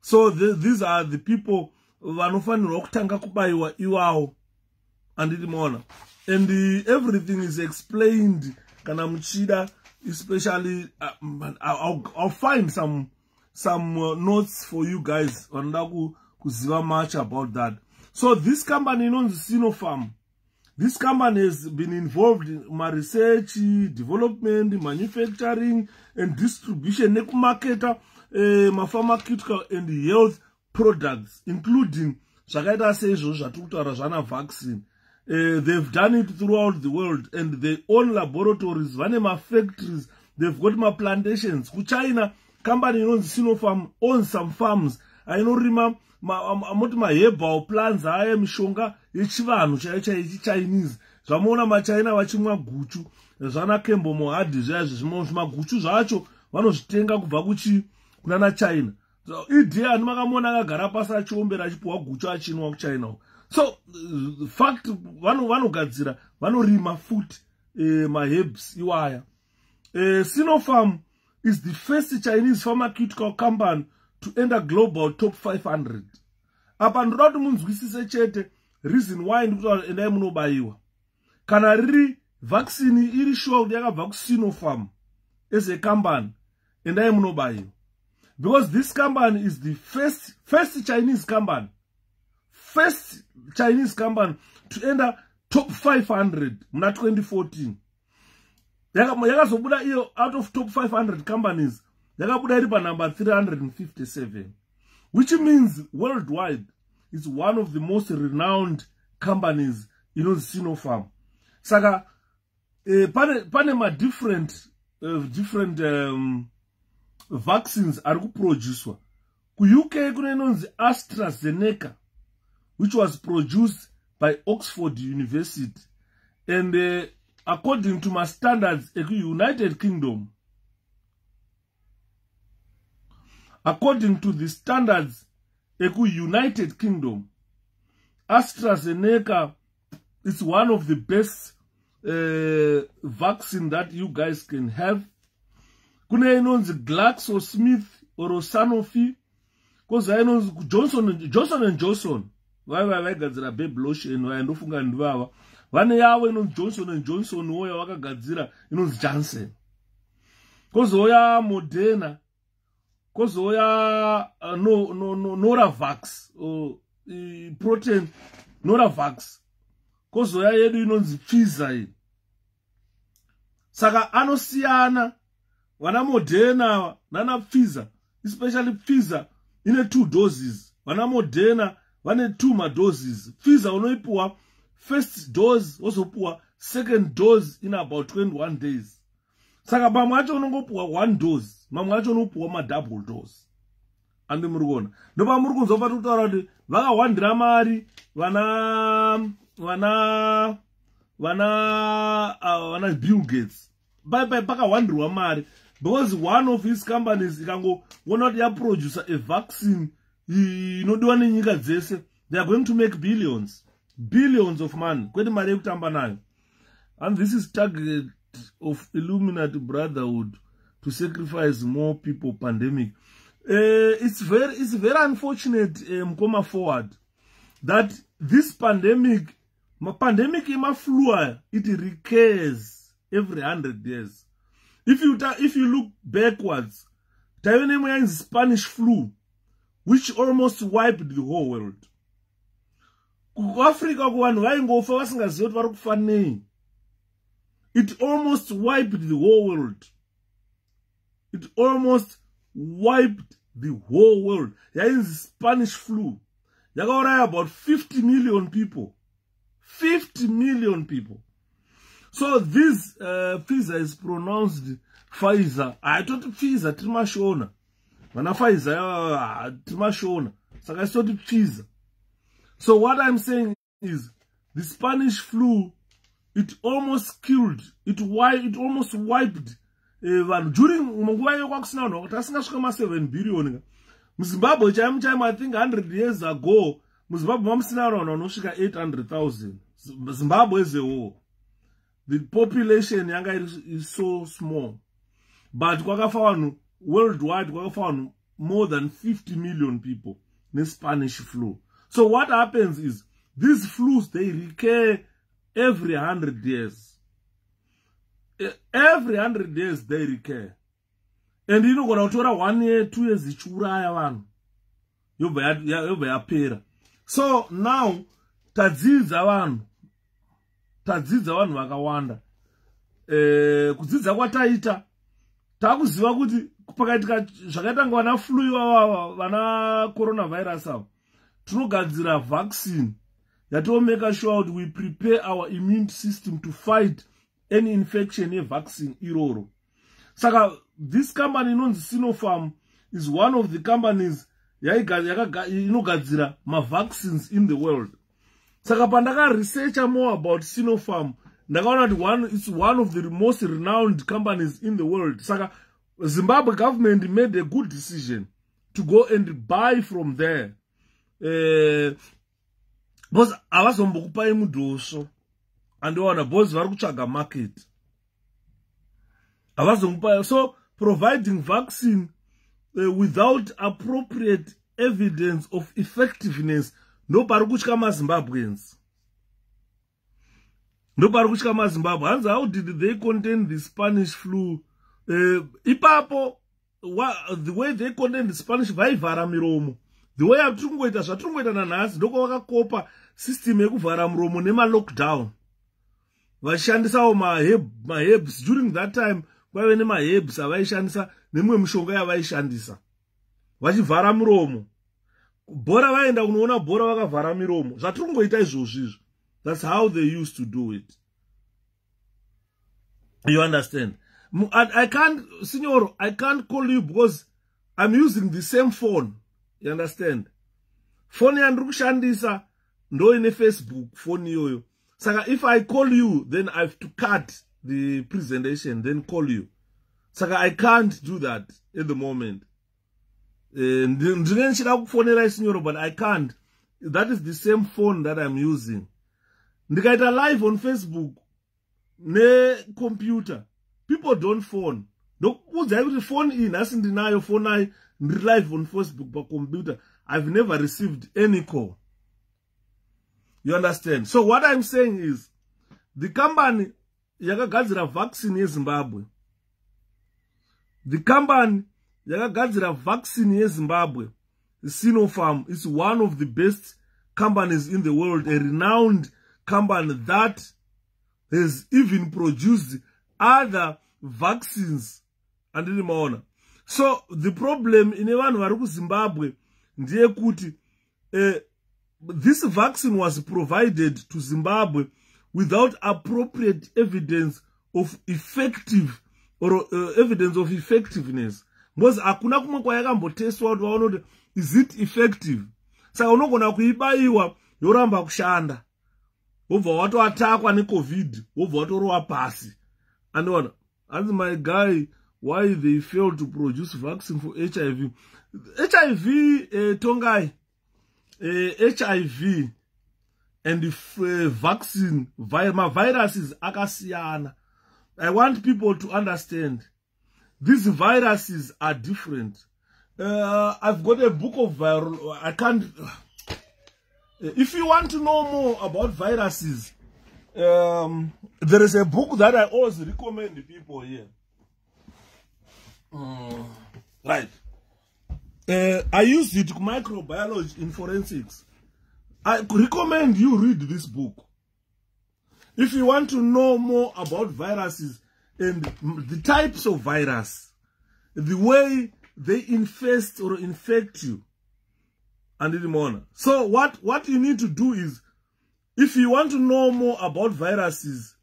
So these are the people vanofanirwa kutanga kubaiwa iwawo anditi mona, and everything is explained kana muchida, especially I'll find some notes for you guys vanoda kuziva much about that. So this company inonzi Sinopharm, this company has been involved in research, development, manufacturing, and distribution nekumarketa pharmaceutical and health products, including zvakaita seizvo zvatikutaura zvana vaccine. They've done it throughout the world, and they own laboratories, vane factories, they've got plantations. Kuchina, company inonzi Sinopharm owns some farms. Ainorima herbal plants aya mishonga yechivanhu Chinese. Zvamaona maChina vachimwa guchu zvana Kembo Mohadi zvazvo, zvimaguchu zvacho vanozvitenga kubva kunana China. So idea makamona akagara pasi achiombera achipuwa guchu achinwa kuChina. So the fact vanogadzira vanorima futi herbs iwaya. Sinopharm is the first Chinese pharmaceutical company to enter global top 500. Apa ndoda kuti munzwisise chete reason why ndikuti endai munobaiwa. Kana riri vaccine iri sure kuti yakabva kuSinopharm as a company, endai munobaiwa. Because this company is the first Chinese company, first Chinese company to enter top 500 muna 2014. Yakazobuda iyo out of top 500 companies, yakabuda iri pa number 357, which means worldwide it's one of the most renowned companies, Sinopharm. Saka pane ma different vaccines are produced. Ku UK kuna inonzi AstraZeneca, which was produced by Oxford University, and according to my standards United Kingdom, according to the standards United Kingdom, AstraZeneca is one of the best vaccine that you guys can have. Kuna inonzi GlaxoSmith or Sanofi, koza inonzi Johnson & Johnson, vaigadzira baby lotion vaindofunga ndivava, vane yavo inonzi Johnson & Johnson, woya vakagadzira inonzi Janssen, kozoya Moderna, kozoya Novavax protein Novavax, kozoya yedu inonzi Pfizer. Saka anosiyana vana Moderna nana Pfizer, especially Pfizer ine 2 doses, vana Moderna vane 2 doses. Pfizer unoipuwa first dose, wozopuwa second dose in about 21 days. Saka pamwe acho unongopuwa 1 dose, mamwe acho unopuwa double dose. Andi murikuona ndopa muri kunzwa kutaura kuti vakawandira mari vana Bill Gates pakawandirwa mari, because one of his companies ikangoona kuti yaproducer a vaccine inodiwa nenyika dzese, they are going to make billions of money, kwete mari yekutamba nayo. And this is target of Illuminati Brotherhood to sacrifice more people pandemic. It's very unfortunate, Mkoma Forward, that this pandemic ima flu, it recurs every 100 years. If you look backwards, Taiwan is Spanish flu, which almost wiped the whole world. Africa it almost wiped the whole world. It almost wiped the whole world. There is Spanish flu. There are about 50 million people. 50 million people. So this Pfizer is pronounced Pfizer. I thought Pfizer Trimashona. When I Pfizer Trimashona. So I thought Pfizer. So what I'm saying is the Spanish flu, it almost killed, it almost wiped during munguva yekwakusina tasingashika 7 billion. Zimbabwe chaimo I think 100 years ago MuZimbabwe vamusina around vanosvika 800,000. Zimbabwe as a whole, the population yanga is so small, but kwakafa vanhu worldwide, kwakafa vanhu more than 50 million people in Spanish flu. So what happens is these flus, they recur every 100 years. Every 100 years they recur. And you know when I 1 year, 2 years ichuraya vanhu yobva yapera. So now tadzidza vanhu vakawanda. Kudzidza kwataita takuziva kuti pakaitika zvakaita nga vana flu ivava vana coronavirus ava tinogadzira vaccine yatomeka sure that we prepare our immune system to fight any infection yevaccine iroro. Saka this company inonzi Sinopharm is one of the companies inogadzira ma-vaccines in the world. Saka pandaka researcha more about Sinopharm, ndakaona kuti it's one of the most renowned companies in the world. Saka Zimbabwe government made a good decision to go and buy from there. Because avazombokupai mudhosvo andiona because vari kutsvaga market. Avazombokupai, so providing vaccine without appropriate evidence of effectiveness ndopari kutya maZimbabweans. Ndopari kutya maZimbabwe. How did they contain the Spanish flu? Ipapo, the way they contain the Spanish vaivhara miromo. The way atungoita zvatungoita nanhasi ndoko vakakopa system yekuvhara muromo nema-lockdown. Vashandisawo ma-herbs. During that time, kwaive nema-herbs avaishandisa nemwe mishonga yavaishandisa. Vachivhara muromo. Bhora vaenda kunoona bhora vakavhara miromo. Zvatungoita izvozvizvo. That's how they used to do it. You understand? I can't, Signor, I can't call you because I'm using the same phone. You understand? Phone yandiri kushandisa ndo ine Facebook phone iyoyo. Saka if I call you, then I have to cut the presentation, then call you. Saka I can't do that at the moment. Ndine nchida kufonera isinyoro, but I can't. That is the same phone that I'm using. Ndikaita live on Facebook ne computer. People don't phone. Ndokuudza kuti phone in asi ndinayo phone I live on Facebook by computer. I've never received any call. You understand? So what I'm saying is the company yakagadzira vaccine yeZimbabwe. The company yakagadzira vaccine yeZimbabwe, Sinopharm, is one of the best companies in the world, a renowned company that has even produced other vaccines. And so the problem in vanhu vari kuZimbabwe ndeyekuti this vaccine was provided to Zimbabwe without appropriate evidence of effective or evidence of effectiveness. Because hakuna kumwe kwayakambotestwa kuti vaona kuti is it effective. Saka unogona kuibaiwa yoramba kushanda. Wobva watoatakwa neCovid, wobva watorowa pasi. Andiona, as my guy, why they failed to produce vaccine for HIV. HIV, Tongai, HIV and vaccine, viruses akasiyana. I want people to understand these viruses are different. I've got a book of viral. I can't. If you want to know more about viruses, there is a book that I always recommend to people here. Right. I used it to microbiology in forensics. I recommend you read this book. If you want to know more about viruses and the types of virus, the way they infest or infect you, and the more. So what you need to do is, if you want to know more about viruses,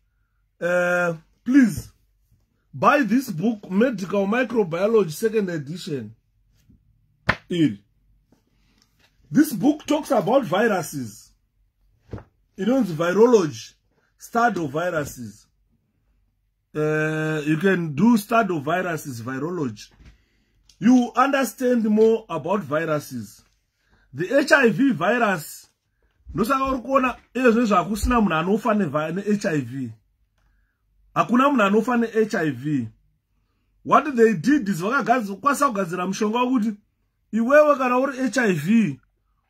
please buy this book, Medical Microbiology 2nd edition. This book talks about viruses. It knows virology, study of viruses. You can do study of viruses, virology. You understand more about viruses. The HIV virus ndosaka uri kuona ezvo zvakusina munhu anofa ne-HIV. Hakuna munhu anofa ne-HIV. What they did is vakakwanisa kugadzira mushonga wekuti iwewe kana uri HIV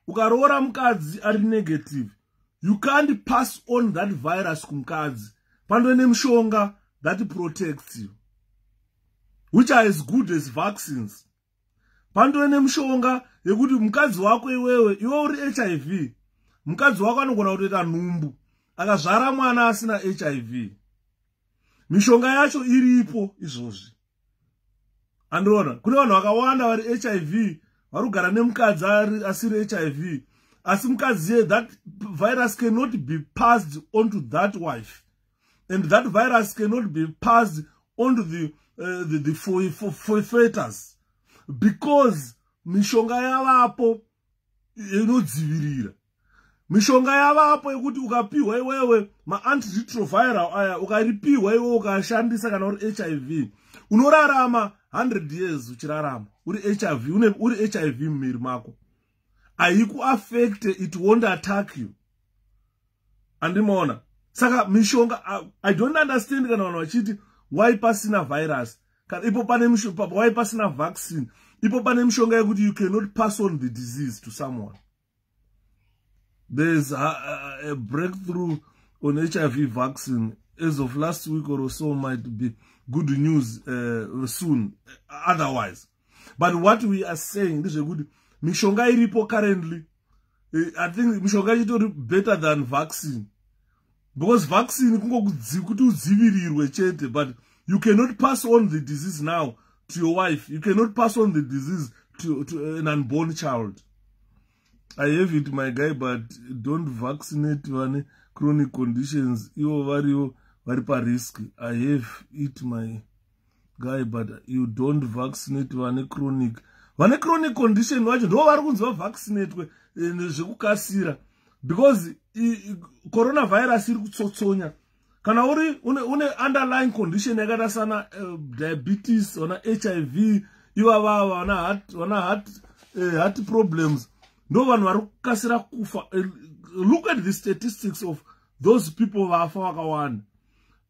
ukaroora mukadzi ari negative, you can't pass on that virus kumukadzi. Pandone mushonga that protects you, which are as good as vaccines. Pandone mushonga yekuti mukadzi wako iwe uri HIV, mukadzi wako anogona kutoita nhumbu akazvara mwana asina HIV. Mishonga yacho iripo izvozvi. Andona kune vanhu vakawanda vari HIV vari kugara nemukadzi asiri HIV, asi mukadzi that virus cannot be passed on to that wife, and that virus cannot be passed on to the fetus, because mishonga yavapo inodzivirira. Mishonga yavapo yekuti ukapiwa iwewe ma-antiretroviral aya ukaripiwa iwewe ukashandisa kana uri HIV, unorarama 100 years uchirarama uri HIV mumiri mako. Haikuaffecte, it won't attack you. Andimona. Saka mishonga, I don't understand kana vanhu vachiti why pasina virus. Ipo pane mishonga, why pasina vaccine. Ipo pane mishonga yekuti you cannot pass on the disease to someone. There's a breakthrough on HIV vaccine as of last week or so, might be good news soon otherwise. But what we are saying, this is a good mishonga iripo currently. I think mishonga is better than vaccine, because vaccine but you cannot pass on the disease now to your wife. You cannot pass on the disease to an unborn child. I have it, my guy, but don't vaccinate one chronic conditions. You very risk. I have it, my guy, but you don't vaccinate one chronic condition. Watch, no one vaccinate zvekukasira, because coronavirus iri kutsotsonya. Kana uri une underlying condition yakada sana diabetes, ona HIV, iwa wana heart problems. No one varukasira kufa. Look at the statistics of those people vafa wakawanda.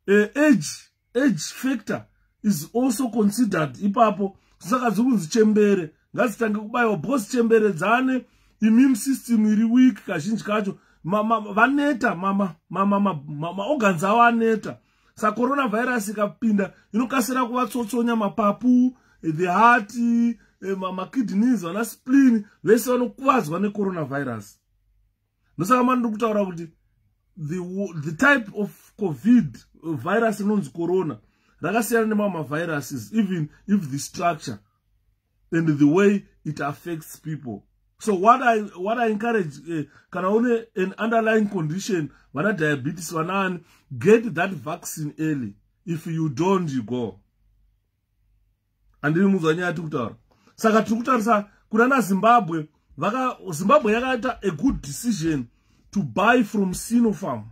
Age factor is also considered. Ipapo saka zunzi chembere ngazitange kubayiwa, because chembere dzane immune system iri weak kazhinji kacho vaneta organs avo aneta. Saka coronavirus ikapinda inokasira kuvatsotsonya mapapu, the heart, kidneys, vana spleen, vese vanokuvadzwa necoronavirus. Ndosaka mandiri kutaura kuti the type of COVID virus inonzi corona rakasiyana nemamwe viruses, even if the structure and the way it affects people. So what I encourage, kana une an underlying condition, vana diabetes, vanani, get that vaccine early. If you don't, you go. Andiri muzanya ati kutaura. Saka tiri kutarisa kuna Zimbabwe, Zimbabwe yakaita a good decision to buy from Sinopharm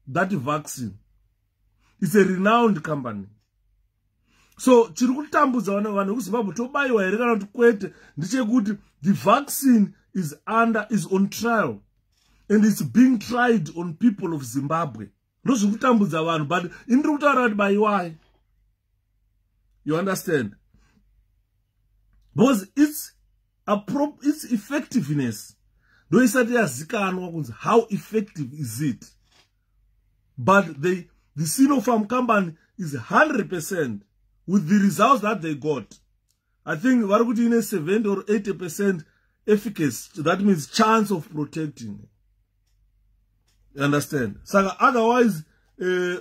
that vaccine. It's a renowned company. So chiri kutambudza vanhu kuZimbabwe tobayiwa here kana kuti kwete ndechekuti the vaccine is on trial, and it's being tried on people of Zimbabwe. Ndozviri kutambudza vanhu, but indiri kutaura kuti bayiwai. You understand? Because its effectiveness ndoisati yazikanwa kunzi how effective is it. But the Sinopharm company is 100% with the results that they got. I think vari kuti ine 70 or 80% efficacy. That means chance of protecting. You understand? Saka otherwise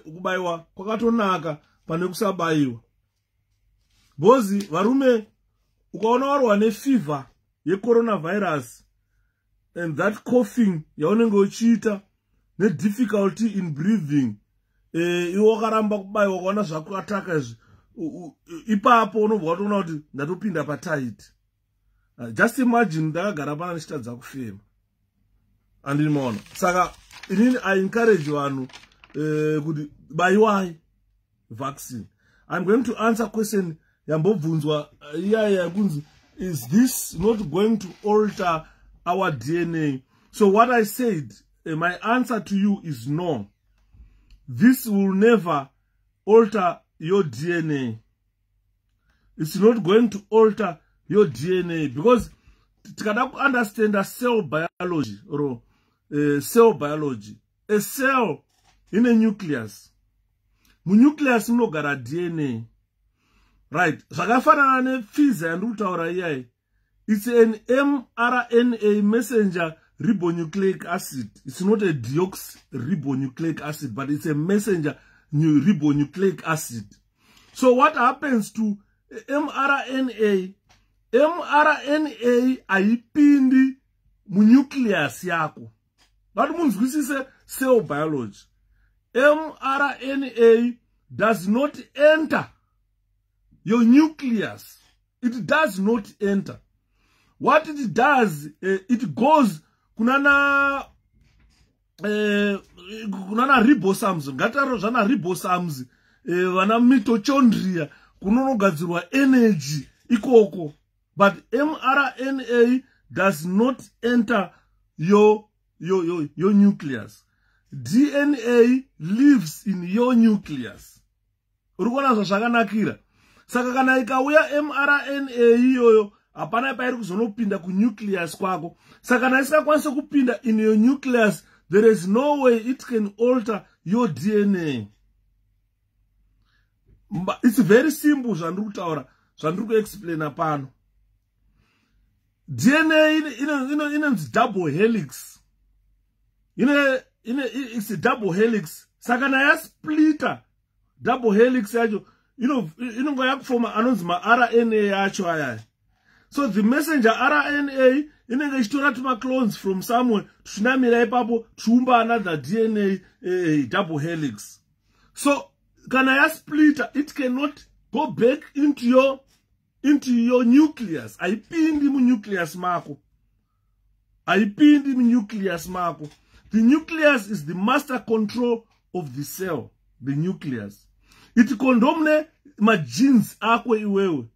kubayiwa kwakatonaka pane kusabayiwa. Bozi varume ukaona warwa nefever yecoronavirus and that coughing yaunenge uchiita nedifficulty in breathing, iwo wakaramba kubayiwa ukaona zvakataka izvi, ipapo unobva watoona kuti ndatopinda patight. Just imagine ndakagara pana ndichitadza kufema. Andinoona. Saka inini I encourage vanhu kuti bayiwai vaccine. I'm going to answer question yambobvunzwa iyaya kunzi, is this not going to alter our DNA? So what I said, my answer to you is no. This will never alter your DNA. It's not going to alter your DNA because you cannot understand a cell biology or cell biology. A cell in a nucleus. Mu nucleus no gara DNA. Right. Zvakafanana nepfiza yandikutaura iyai. It's an mRNA messenger ribonucleic acid. It's not a deoxyribonucleic acid, but it's a messenger ribonucleic acid. So what happens to mRNA? mRNA haipindi mu nucleus yako. But munzwisise cell biology. mRNA does not enter your nucleus. It does not enter. What it does, it goes kunana ribosomes. Ngataro zvana ribosomes, vana mitochondria, kunonogadzirwa energy ikoko. But mRNA does not enter your nucleus. DNA lives in your nucleus. Urikuona zvakanakira. Saka kana ikauya mRNA iyoyo hapana pairi kuzonopinda ku nucleus kwako. Saka kana isikakwanisa kupinda in your nucleus, there is no way it can alter your DNA. It's very simple zvandiri kutaura, zvandiri kuexplaina pano. DNA inonzi double helix. It's a double helix. Saka kana yasplita double helix yacho, inongo yakufoma anonzi ma-RNA yacho ayaya. So the messenger RNA inenge ichitora tuma clones from somewhere, tuchinamira ipapo tuumba another DNA double helix. So kana yasplita, it cannot go back into your nucleus. Haipindi mu nucleus mako. Haipindi mu nucleus mako. The nucleus is the master control of the cell. The nucleus. It condomne ma genes akwe iwewe.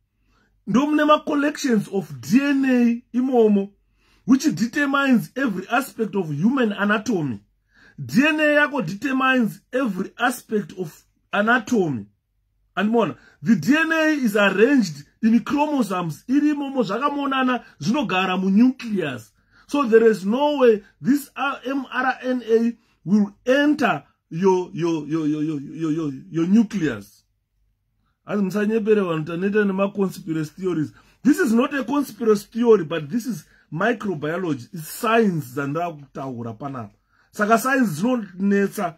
Ndomne ma collections of DNA imomo, which determines every aspect of human anatomy. DNA yako determines every aspect of anatomy. And more, the DNA is arranged in chromosomes. Iri momo zvakamonana zvinogara mu nucleus. So there is no way this mRNA will enter your nucleus. As conspiracy theories. This is not a conspiracy theory, but this is microbiology. It's science than that. Saka science is not nature.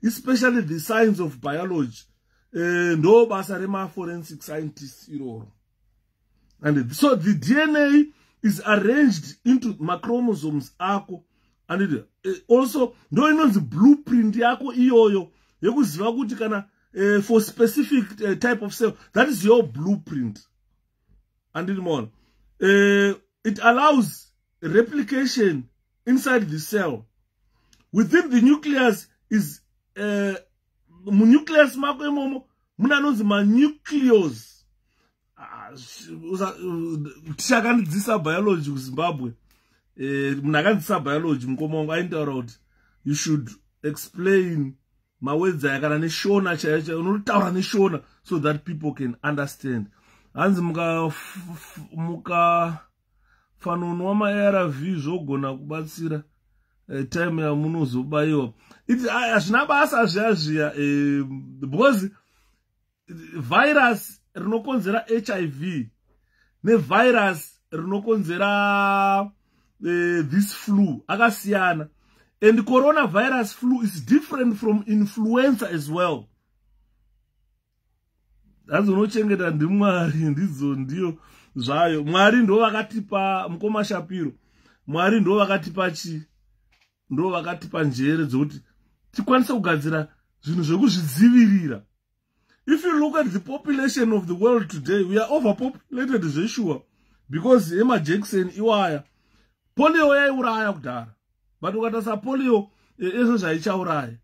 Especially the science of biology. No basarema forensic scientists. And so the DNA is arranged into chromosomes ako. And it also no the blueprint yako iyoyo yekuziva kuti kana for specific type of cell, that is your blueprint. And more, it allows replication inside the cell. Within the nucleus is nucleus mako emomo munanonzi ma nucleus. Tichakandidzisa biology kuZimbabwe. Munakandidzisa biology mukomongo aintaura kuti you should explain mawedza yakana neshona chaicha unotaura neshona so that people can understand. Hanzi muka fanonwa ma-ARV zvogona kubatsira time yamunozobaiwa. Hazvina basa zviya because virus rinokonzera HIV nevirus rinokonzera this flu akasiyana. And coronavirus flu is different from influenza as well. That's unochengeta ndimwari ndizo ndio zvayo. Mwari ndo vakatipa Mukoma Shapiro. Mwari ndo vakatipa ndo vakatipa njere dzokuti tikwanise kugadzira zvinhu zvekuzvidzivirira. If you look at the population of the world today, we are overpopulated zveshuwa because Emma Jackson iwaya. Polio yaiuraya kudhara. But ukatasa polio ezvo zvaichauraya.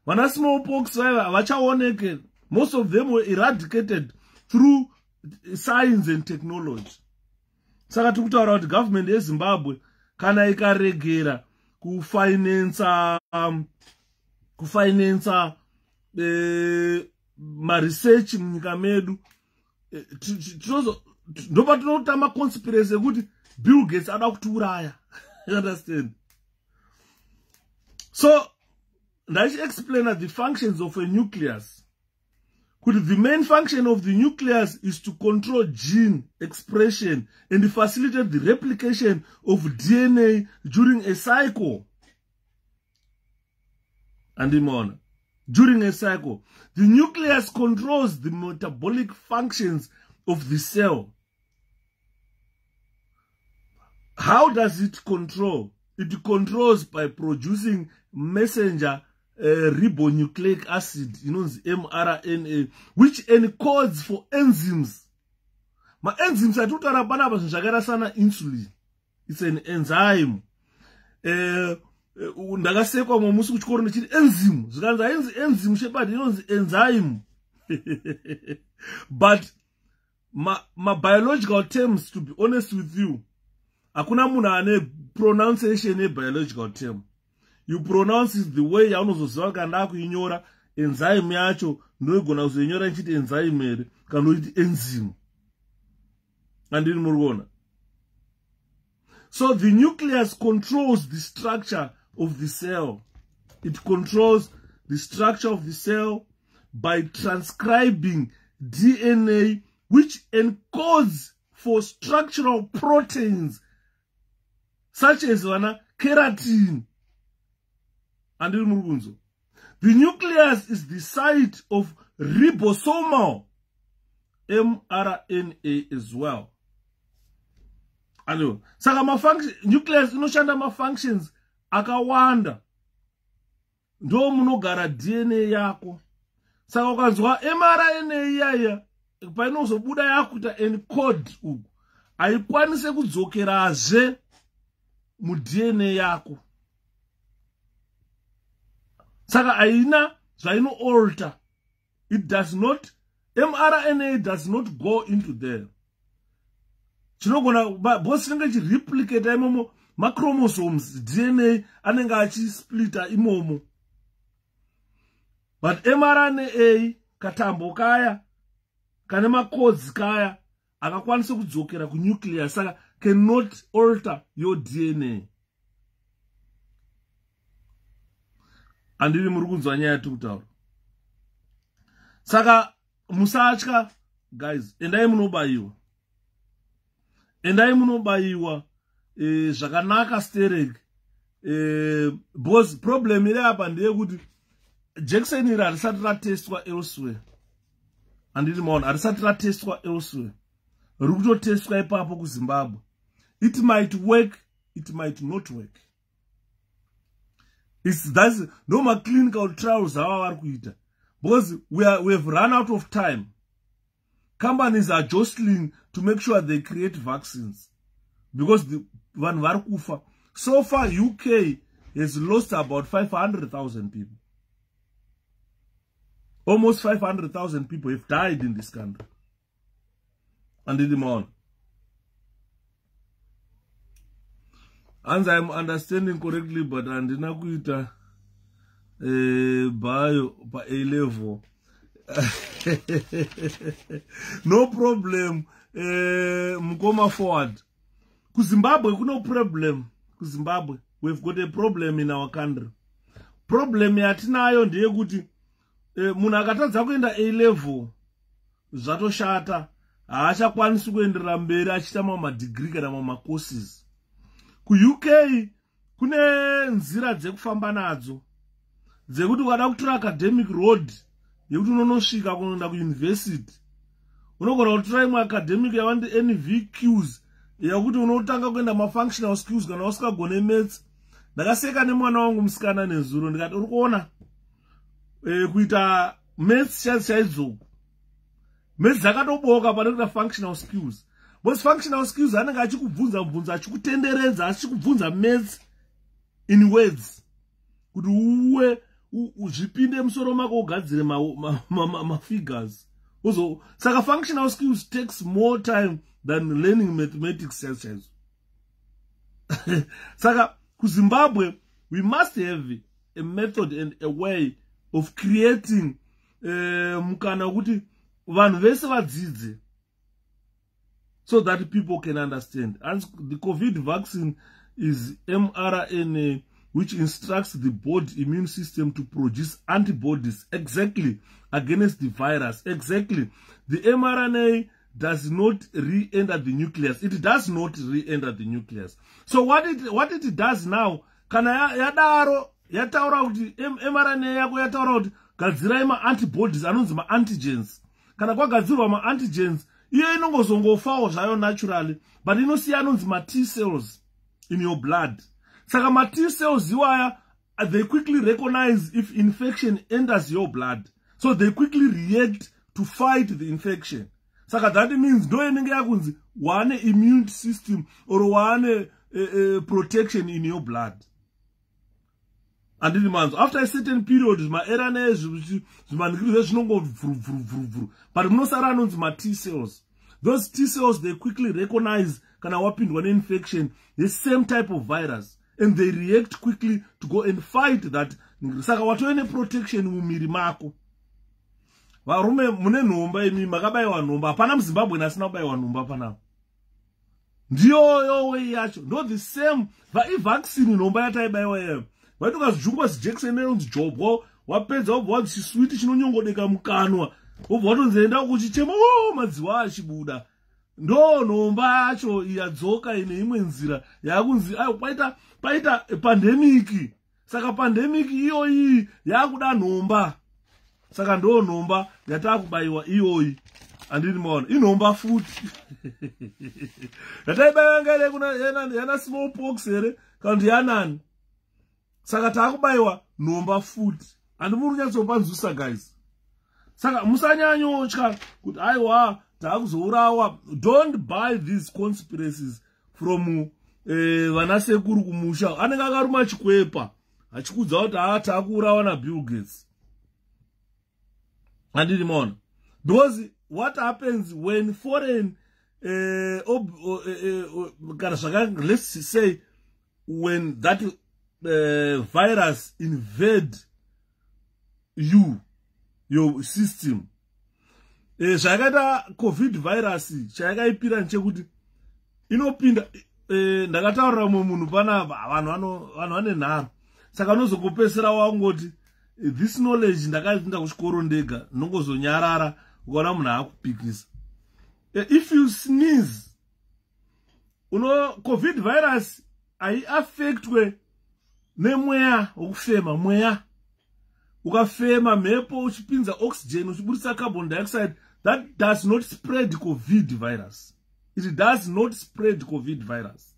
Vana smallpox havachaoneke. Most of them were eradicated through science and technology. Saka tikutaura kuti government yeZimbabwe kana ikaregera kufinansa ma-research munyika medu, ndopa tinotama conspiracy yekuti Bill Gates ada kutiuraya. You understand? So let's explain the functions of a nucleus. Could the main function of the nucleus is to control gene expression and facilitate the replication of DNA during a cycle. And during a cycle, the nucleus controls the metabolic functions of the cell. How does it control? It controls by producing messenger ribonucleic acid, mRNA, which encodes for enzymes. Ma enzymes are tutara panapa zvakaita sana insulin. It's an enzyme. Ndakasekwa musi kuchikoro nechiti enzyme. Zvikanzi ainzi enzyme shepherd inonzi enzyme. But my biological terms, to be honest with you, hakuna munhu ane pronunciation ye biological term. You pronounce it the way yaunozoziva kana kuinyora. Enzyme yacho ndoigona kuzoinyora ichiti enzyme here kana uchiti enzyme. Andini murikuona. So the nucleus controls the structure of the cell. It controls the structure of the cell by transcribing DNA, which encodes for structural proteins such as keratin. And the nucleus is the site of ribosomal mRNA as well. And saka nucleus inoshanda ma-functions akawanda. Ndo munogara DNA yako. Saka ukanzwa mRNA iyaya painozobuda yakuita encode uku, haikwanise kudzokerazve mu-DNA yako. Saka haina zvaino alter. It does not, mRNA does not go into there. Chinogona bosi nenge chireplicate imomo ma-chromosomes, DNA anenge achisplita imomo. But mRNA katambo kaya kane ma-codes kaya akakwanisa kudzokera ku-nucleus, saka cannot alter your DNA. Andini muri kunzwa nyaya tikutaura. Saka musatya guys, endai munobayiwa. Endai munobayiwa zvakanaka sterek. Because problem iri apa ndeyekuti Jackson iri harisati ratestwa elsewhere. Andini maona harisati ratestwa elsewhere. Riri kutotestwa ipapo kuZimbabwe. It might work, it might not work. That's no clinical trials ava vari kuita. Because we have run out of time. Companies are jostling to make sure they create vaccines. Because the vanhu vari kufa. So far, UK has lost about 500,000 people. Almost 500,000 people have died in this country. And in the morning. And I'm understanding correctly, but andina kuita bio pa A level. No problem. Mkoma forward. Kuzimbabwe no problem. Kuzimbabwe, we've got a problem in our country. Problem yatinayo ndeyekuti munhu akatadza kuenda A level zvatoshata, haachakwanisi kuenderera mberi achiita madegree kana mamacourses. Ku-UK kune nzira dzekufamba nadzo dzekuti ukada kutora academic road yekuti unonosvika kunoenda kuuniversity, unogona kutora imwe academic yavandi NVQs yekuti unotanga kuenda mafunctional skills kana usikagone maths. Ndakaseka nemwana wangu musikana nezuro ndikati uri kuona kuita maths chaizoku, maths dzakatoboka pane kuita functional skills. But functional skills anenge achikubvunza achikutenderedza achikubvunza maths in words kuti uwe zvipinde musoro mako ugadzire ma figures. Also, saka functional skills takes more time than learning mathematics chaizo. Saka kuZimbabwe we must have a method and a way of creating mukana kuti vanhu vese vadzidze so that people can understand. And the COVID vaccine is mRNA, which instructs the body immune system to produce antibodies exactly against the virus. Exactly. The mRNA does not re-enter the nucleus. It does not re-enter the nucleus. So what it does now, kana yadaro yataura kuti mRNA yako yataura kuti gadzirai ma antibodies anonzi ma antigens. Kana kwagadzirwa ma antigens, iye inongozongofawo zvayo naturally, but inosiya anonzi ma T cells in your blood. Saka ma T cells iwaya, they quickly recognize if infection enters your blood. So they quickly react to fight the infection. Saka that means no enenge yakunzi one immune system or one protection in your blood. And in the months after a certain period, my RNA but no my T cells. Those T cells, they quickly recognize can happen one infection, the same type of virus, and they react quickly to go and fight that. Saka watu ene protection mumiri mako. Varume mune nhomba imi makabayiwa nhomba, hapana muZimbabwe asina kubayiwa nhomba pana. Ndiyo yowe yacho, no the same vaccine nhomba yataibayiwa yeyo. Watu kazvungwa Jackson Elon's job wapedza obva chiswiti chinonyongodeka mukanwa. Obva watonzenda kuchichema madziwa achibuda. Ndo nhomba yacho yadzoka ine imwe nzira yakunzi ayo paita pandemic. Saka pandemic iyoyi yakuda nhomba. Saka ndo nhomba yatakubayiwa iyoyi. Andini maona inhomba futi. Yataibayiwa ngale kuna yana smallpox here kandi yanani. Saka takubayiwa nhomba futi. Andimuri nyatsopanzusa guys. Saka musanyanyo chika kuti aiwa takuzourawa. Don't buy these conspiracies from vanasekuru kumusha. Anenge akaruma chikwepa achikudza kuti takuurawa naBill Gates. Andini maona. Because what happens when foreign let's say when that virus invade your system. Zvakaita COVID virus chayakaipira nchekuti inopinda ndakataurira munhu pana vanhu vane nharo. Saka unozongopesera wangoti this knowledge ndakaenda kuchikoro ndega nongozonyarara ukaona munhu akupikisa. If you sneeze, COVID virus affectwe nemweya wokufema. Mweya ukafema mhepo uchipinza oxygen uchibudisa carbon dioxide, that does not spread COVID virus. It does not spread COVID virus.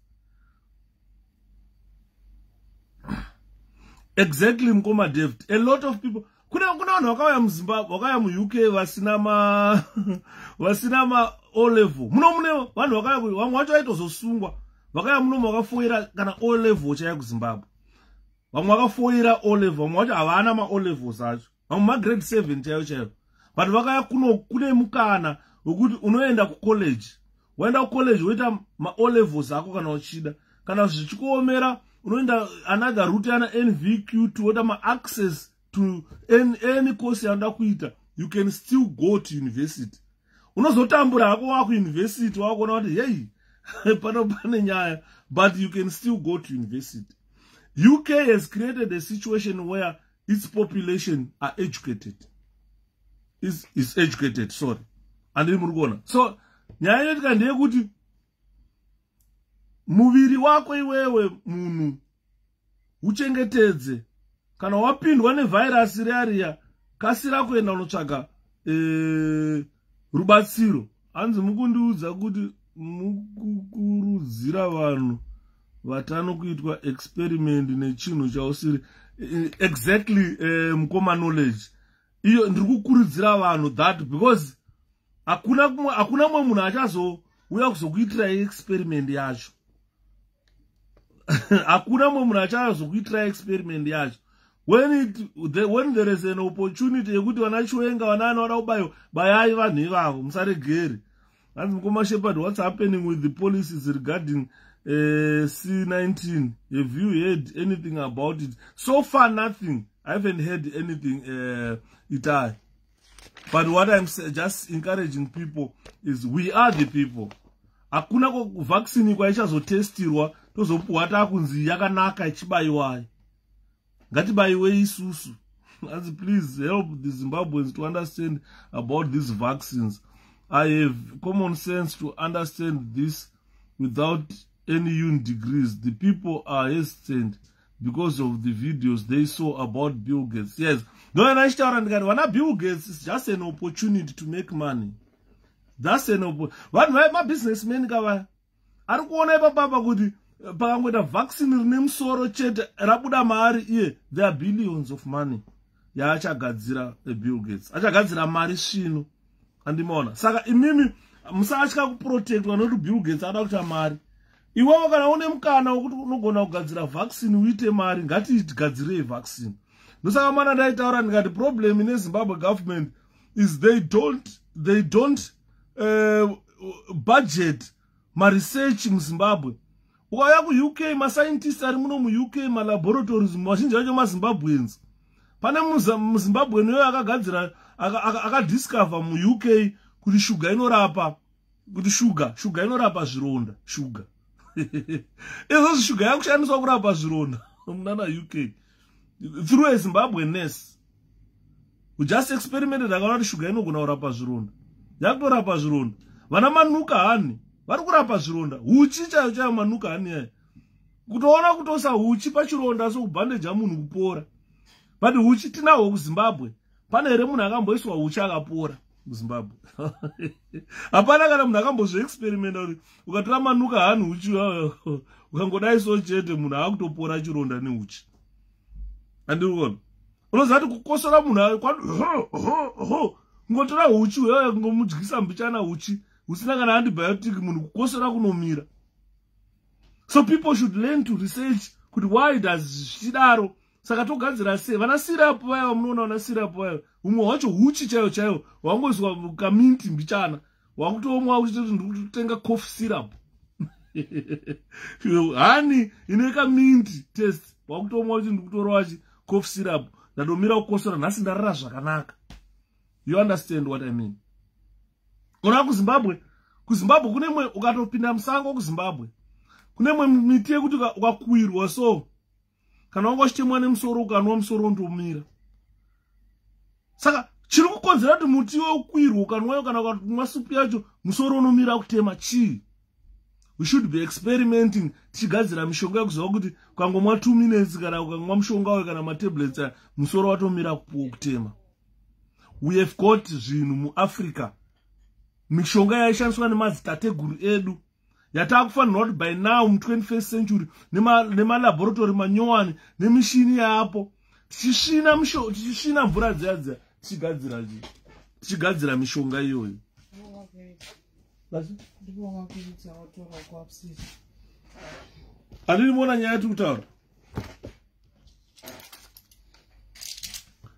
Exactly mkoma David. A lot of people kuna vanhu vakauya muZimbabwe vakauya muUK vasina ma O level. Muno mune vanhu vakauya vamwe vacho vaitozosungwa vakauya muno vakafoira kana O level chaiya kuZimbabwe. Vamwe vakafoira O level, vamwe vacho havana ma O levels acho. Vamwe ma grade 7 chaiyo. But vakauya kune mukana wekuti unoenda kucollege. Waenda kucollege woita ma O levels ako kana uchida. Kana zvichikuomera unoenda another route yana NVQ to order ma access to any course yanda kuita. You can still go to university. Unozotambura hako wako university wakuona kuti hey pane nyaya, but you can still go to university. UK has created a situation where its population are educated. Is educated, sorry. And then so nyaya yotika ndeyekuti muviri wako iwewe munhu uchengetedze. Kana wapindwa nevirus riya kasira kuenda unotsvaga rubatsiro. Hanzi mukundiudza kuti mukukurudzira vanhu vatano kuitwa experiment nechinhu chausiri. Exactly mukoma knowledge. Iyo ndiri kukurudzira vanhu that because hakuna mwe munhu achazouya kuzokuitira experiment yacho. Hakuna mwe munhu achazokuitira experiment yacho. When there is an opportunity yekuti vanachiwenga vanani vada kubayo bayai vanhu ivavo musaregere. Hanzi mukoma Shepherd, what's happening with the policies regarding C19. Have you heard anything about it? So far, nothing. I haven't heard anything, Itai. But what I'm just encouraging people is we are the people. Hakuna vaccine kwa ichazotestirwa tozopuwa takunzi yakanaka ichibaiwa. Ngatibaiwe isusu. Please help the Zimbabweans to understand about these vaccines. I have common sense to understand this without any uni degrees. The people are hesitant because of the videos they saw about Bill Gates. Yes. No, when Bill Gates is just an opportunity to make money. That's an opportunity. What my businessmen are going to the vaccine name soro chet rabuda mari iye. There are billions of money. Ya achagadzira Bill Gates. Achagadzira mari shinu. Andimona. Saka imimi musachika kuprotect vanoti Bill Gates ada kuita mari. Iwewe kana une mukana wokuti unogona kugadzira vaccine uite mari, ngatigadzire vaccine. Ndosaka mana ndaitaura ndikati problem in Zimbabwe government is they don't budget ma research in Zimbabwe. Ukauya ku UK ma scientists ari muno mu UK ma laboratories mazhinji acho ma Zimbabweans. Pane mu Zimbabwe noyo akagadzira akadiscover mu UK kuti sugar inorapa, kuti sugar inorapa zvironda, sugar. Izo sugar yakushandiswa kurapa zvironda muna UK through a Zimbabwean nurse who just experimented akaona kuti sugar inogona kurapa zvironda. Yakutorapa zvironda. Vana manuka hani vari kurapa zvironda. Uchi chayo manuka hani yayo. Kutoona kutosa uchi pachironda so kubhandeja munhu kupora. But uchi tinawo kuZimbabwe. Pane here munhu akamboiswa uchi akapora kuZimbabwe. Hapana kana munhu akambozvi experiment kuti ukatora manuka hani uchi ukangodai so chete munhu akutopora chironda neuchi. Andikuona. Unozati kukosora munhu ngotora uchi wewe ngomudyisa mbichana uchi usina kana antibiotic munhu kukosora kunomira. So people should learn to research kuti why does chidaro. Saka togadzira sei vana syrup vaya munoona vana syrup vaya umwe wacho uchi chayo wangozwa kaminti mbichana wakutomwa uchiti ndikutenga cough syrup. Hani ine kaminti test wakutomwa uchiti ndikutora cough syrup ndadomira kukosora nhasi ndarara zvakanaka. You understand what I mean? Kona kuZimbabwe kune mwe ukatopinda musango kuZimbabwe kune mwe miti yekuti ukakuirwa so kana wangochitemwa nemusoro ukanwa musoro ndomira. Saka chiri kukonzera kuti muti iwe ukuirwa ukanwayo kana ukamwa supu yacho musoro unomira kutema chii? We should be experimenting tichigadzira mishonga yekuziva kuti ukangomwa 2 minutes kana ukamwa mushonga wayo kana matablets musoro watomira kutema. We have got zvinhu muAfrica. Mishonga yaishandiswa nemadzitateguru edu. Yatakufanirwa kuti by now mu 21st century nema laboratory manyowani nemishini yapo. Tichishina mvura dziya tichigadzira mishonga iyoyo. Andinimona nyaya tikutaura.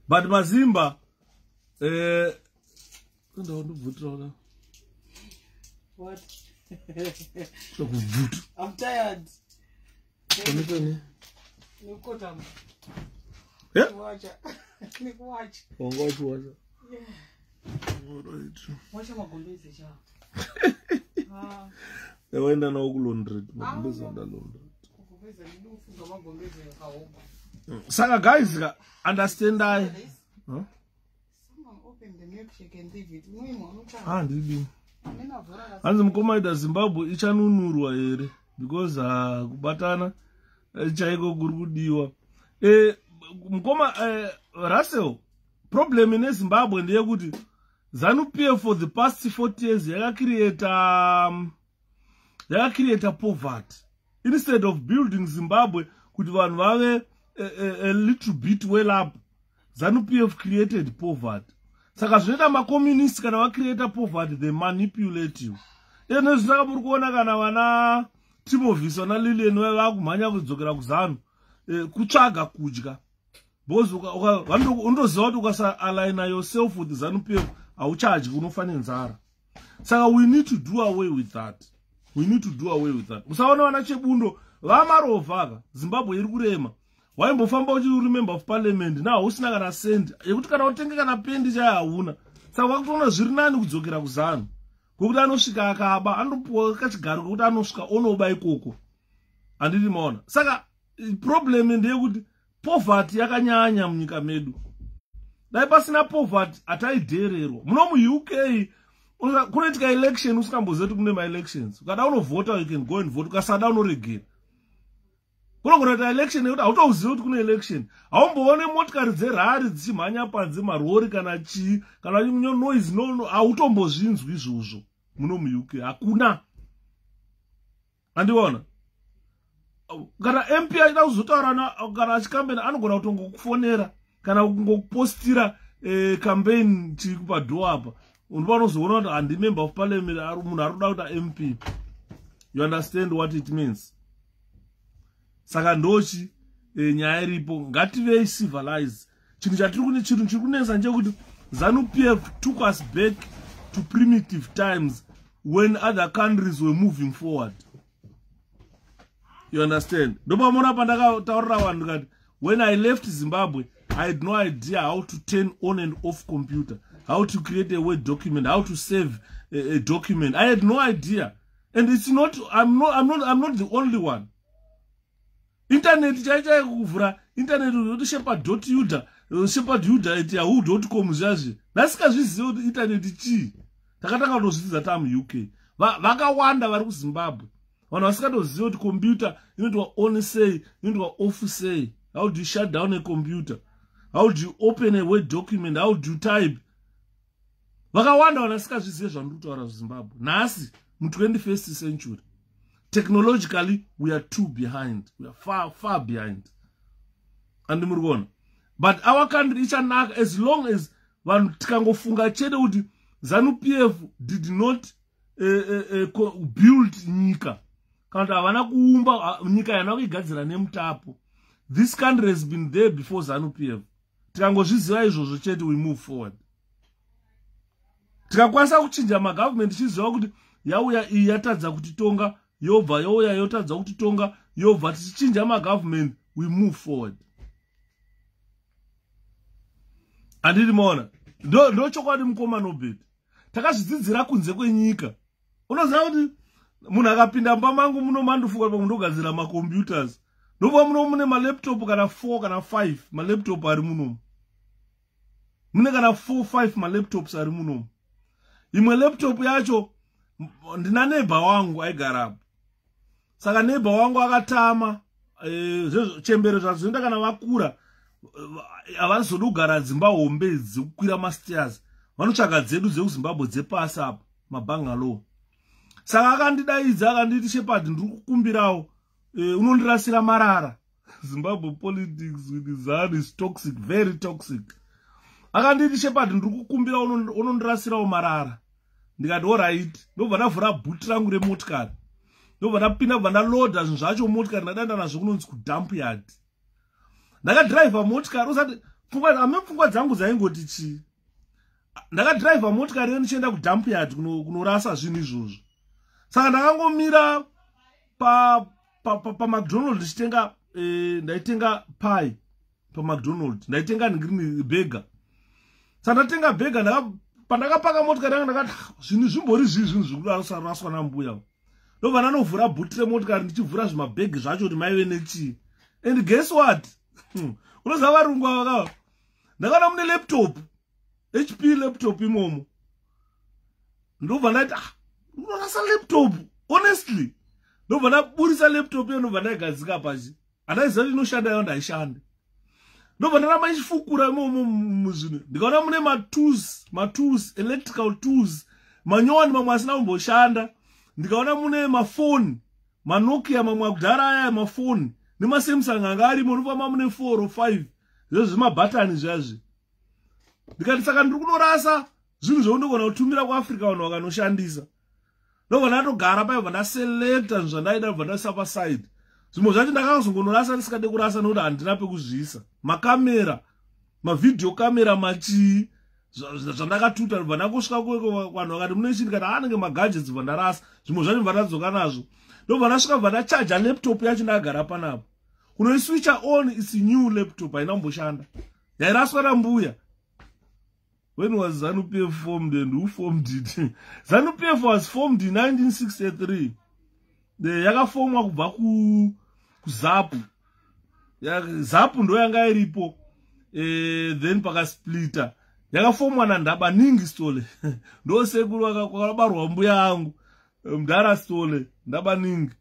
But Mazimba what? I'm tired. Yeah? Watch. Watch. Yeah. Alright. Watch magombezi cha. Yaenda na ukulondred, magombezi ndalondred. Magombezi ndofunga magombezi yakaomba. Saka guys, understand I. Huh? Someone open the milkshake and leave it. Ndidi. Hanzi mkomaida Zimbabwe ichanunurwa here because kubatana chaiko kuri kudiwa. Mkoma Russell problem in Zimbabwe ndeyekuti ZANU-PF for the past 40 years yaka poverty instead of building Zimbabwe kuti vanhu vave a little bit well up. ZANU-PF created poverty. Saka zvinoita ma-communists kana va-create poverty, they manipulate you. Ene zvitaka muri kuona kana vana Timovis vana Lilian vakumhanya kudzokera kuZANU kutsvaga kudya. Because undoziva kuti ukasa-align yourself with ZANU-PF hauchadyi unofa nenzara. Saka we need to do away with that. We need to do away with that. Usaona wana Chebundo vamarovaka Zimbabwe iri kurema. Waimbofamba uchiri member of parliament now usina kana send yekuti kana utenge kana pendi chaya hauna. Saka wakutoona zviri nani kudzokera kuZANU. Ngokuti anosvika akaba anopuwa kachigaro kuti anosvika onoba ikoko. Anditi maona. Saka problem ndeyekuti poverty yakanyanya munyika medu. Dai pasina poverty ataidhererwa. Muno mu-UK kunoitika election usikamboziva kuti kune ma-elections. Ukada unovhota you can go and vote. Ukasada unoregera. Kunogona election yekuti autouziva kuti kune election. Haumboone motikari dzerari dzichimhanya panze marori kana chii kana noise hautombozvinzwi izvozvo muno mu-UK. Hakuna. Andiona? Kana MP aida kuzotaura kana achikambena anogona kutongokufonera kana kungokupostira campaign chikupa door apa. Unobana uzoona kuti handi member of parliament munhu arikuda kuita MP. You understand what it means? Saka ndochi nyaya iripo ngativei civilize. Chinhu chiri kunesa ndechekuti ZANU-PF took us back to primitive times when other countries were moving forward. You understand? Ndopamona pandakataurira vanhu ndikati when I left Zimbabwe I had no idea how to turn on and off computer, how to create a Word document, how to save a document. I had no idea. And it's not I'm not the only one. Internet chaicha kuvhura internet yoti shepherd.yuda yahoo.com zvazvi. Ndasikazviziva kuti internet chii. Takatanga kutozvidzidza tamu-UK. Vakawanda vari kuZimbabwe. Vanhu vasikatoziva kuti computer inoitwa on say, inoitwa off say. How do you shut down a computer? How do you open a Word document? How do you type? Vakawanda vanhu vasikazviziva zvandiri kutaura kuZimbabwe. Nhasi mu-21st century. Technologically, we are too behind. We are far behind. And murigona. But our country ichanaka as long as vanhu tikangofunga chete kuti ZANU-PF did not build nyika. Kana kuti havana kuumba nyika yana kuigadzira nemutapo. This country has been there before ZANU-PF. Tikangozviziva izvozvo chete we move forward. Tikakwanisa kuchinja magovernment tichiziva kuti yauya iyi yatadza kutitonga yobva yauya yotadza kutitonga yobva tichichinja magovernment we move forward. Andiri maona ndo chokwadi mukoma nobet takazvidzidzira kunze kwenyika. Unoziva kuti munhu akapinda mumba mangu muno mandofuka pakundogadzira macomputers ndobva muno mune malaptop kana 4 kana 5 malaptop ari muno. Mune kana 4-5 malaptops ari muno. Imwe laptop yacho ndina neighbor wangu aigarapo. Saka neighbor wangu akatama chembere zvazoenda kana vakura havazodi kugara dzimba hombe dzekukwira mastairs. Vanotsvaga dzedu dzekuZimbabwe dzepasi apa mabangalow. Saka akandidaidza akanditi Shepherd ndiri kukumbirawo unondirasira marara. Zimbabwe politics with ZANU is toxic, very toxic. Akanditi Shepherd ndiri kukumbira unondirasirawo marara. Ndikati alright. Ndobva ndavhura bhuti rangu remotikari. Ndobva ndapinda bva ndaloadha zvinhu zvacho motikari ndadanda nazvo kunonzi kudump yard. Ndakadhiraivha motikari usati pfungwa dzangu dzaingoti chii. Ndakadhiraivha motikari iyo ndichienda kudump yard kunorasa zvinhu izvozvo. Saka ndakangomira pa McDonald ndichitenga ndaitenga pie pa McDonald. Ndaitenga ngrini burger. Saka ndatenga burger pandakapaka motikari yangu ndakati zvinhu zvimbori zvinhu zvikuraswa nambuya. Ndobva ndanovhura bhuti remotikari ndichivhura zvimabhegi zvacho kuti maive nechii. And guess what? Unoziva varungu ava ndakaona mune laptop HP laptop imomo. Ndobva ndati unorasa laptop honestly. Ndobva ndaburisa laptop iyo ndobva ndaigadzika pashi. Handaiziva kuti inoshanda iyo ndaishanda. Ndobva ndaramba ichifukura imomo muzvinhu. Ndikaona mune matools, electrical tools, manyowani mamwe asina kumboshanda. Ndikaona mune mafoni, maNokia mamwe akudhara aya mafoni, nemaSamsung anga arimo nofamba mune 4 or 5. Zvozvo zvimabhatani zvazvi. Ndikati saka ndiri kunorasa zvinhu zvaundogona kutumira kuAfrica vanhu vakanoshandisa. Ndobva ndatogara paibva ndaselecta zvandaida bva ndaisa paside. Zvimwe zvacho ndakazongonorasa ndisikade kurasa nokuti handina pekuzviisa. Makamera, mavidhio kamera machii. zvandakatuta ndobva ndangosvika vanhu vakati munochini kana anenge magadgets bva ndarasa zvimwe zvacho bva ndadzoka nazvo ndobva ndasvika bva ndachaja laptop yacho ndagara panapa kunoiswitcha on its new laptop haina kumboshanda yairaswa nambuya. When was ZANU-PF formed and who formed it? ZANU-PF was formed in 1963. Yakafomwa kubva kuZAPU. ZAPU ndo yanga iripo. Then pakasplita. Yakafomwa naNdabaningi Stole. Ndo sekuru kwakabarwa mbuya angu. Mdara Stole, Ndabaningi.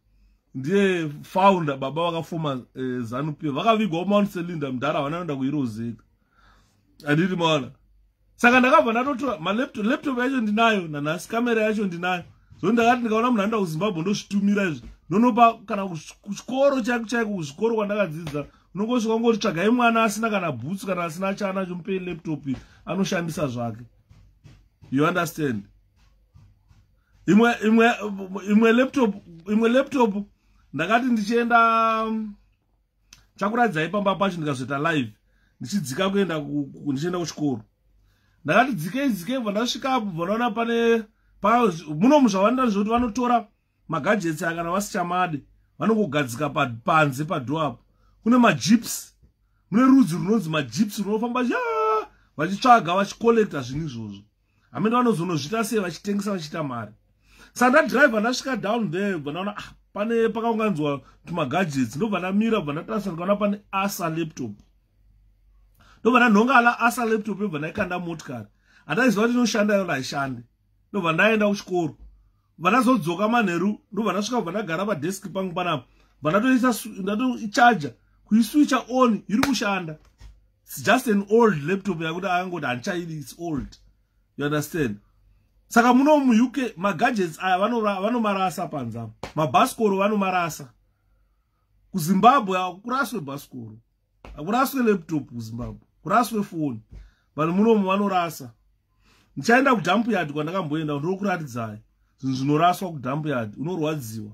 Ndiye founder baba wakafoma ZANU-PF. Vakavigwa Mount Selinda Mdara wanaenda kuirozeka. Anditi maona. Saka ndakabva ndatotora laptop yacho ndinayo nanhasi kamera yacho ndinayo. So ndakati ndikaona munhu anoenda kuZimbabwe ndozvitumira izvi. Ndonopa kana kuchikoro chaiko kuzvikoro kwandakadzidza unongosvika ngoti tsvagai mwana asina kana bhutsu kana asina chana chomupei laptop anoshandisa zvake. You understand? Imwe laptop ndakati ndichienda chakuradzai pamba pacho ndikazoita live ndichidzika kuenda ndichienda kuchikoro. Ndakati dzike vandasvikapo vanaona pane muno muzvawanda zvoti vanotora magadgets kana vasichamade vanongogadzika panze padhoapo. Kune majips, mune rudzi runonzi majips runofamba vachitsvaga vachikolekta zvinhu izvozvo. Hamene vanozonozvita sei vachitengesa vachiita mari. Saka ndadhiraivha ndasvika down there vanaona pane pakaunganzwa magadgets ndobva ndamira bva ndatarisa ndikaona pane Asa laptop. Ndobva ndandonga ala Asa laptop yobva ndaikanda motikari. Handaiziva kuti inoshanda yona haishande. Ndobva ndaenda kuchikoro. Bva ndazodzoka manheru ndobva ndasvika bva ndagara padeski pangu panapa. Bva ndatoichaja kuiswitcha on iri kushanda. It's just an old laptop yakuti akangoti handichaidi, it's old. You understand? Saka muno muUK magadgets aya vanomarasa panzama. Mabhasikoro vanomarasa. KuZimbabwe hakuraswe bhasikoro. Hakuraswe laptop kuZimbabwe. Kuraswe phone. Vanhu munomu vanorasa. Ndichaenda kudump yard kwandakamboenda ndokuratidzai. Zvinhu zvinoraswa kudump yard unorwadziwa.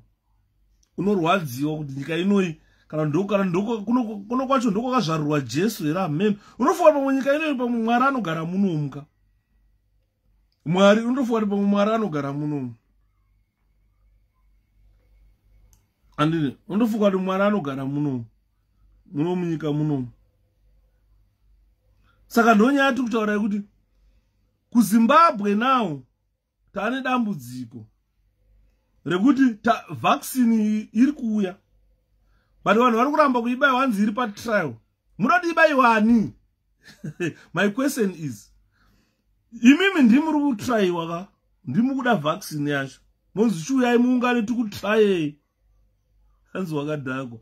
Unorwadziwa kuti nyika inoi kana kuno kwacho ndoko kwakazvarurwa Jesu era amen. Unofunga pamwe nyika inoi pamwe Mwari anogara munomu. Mwari unofunga pamwe Mwari anogara munomu. Andini unofunga kuti Mwari anogara munomu. Muno munyika munomu. Saka ndonyati kutaura kuti kuZimbabwe nawo tane dambudziko rekuti vaccine iri kuuya. But vanhu vari kuramba kuibaiwa wanzi iri patrial. Munoti ibaiwani? My question is, imimi ndimuri kutraiwa ka? Ndimuri kuda vaccine yacho. Monzi chiuyai muungane tikutraye. Hanzi wakadhakwa.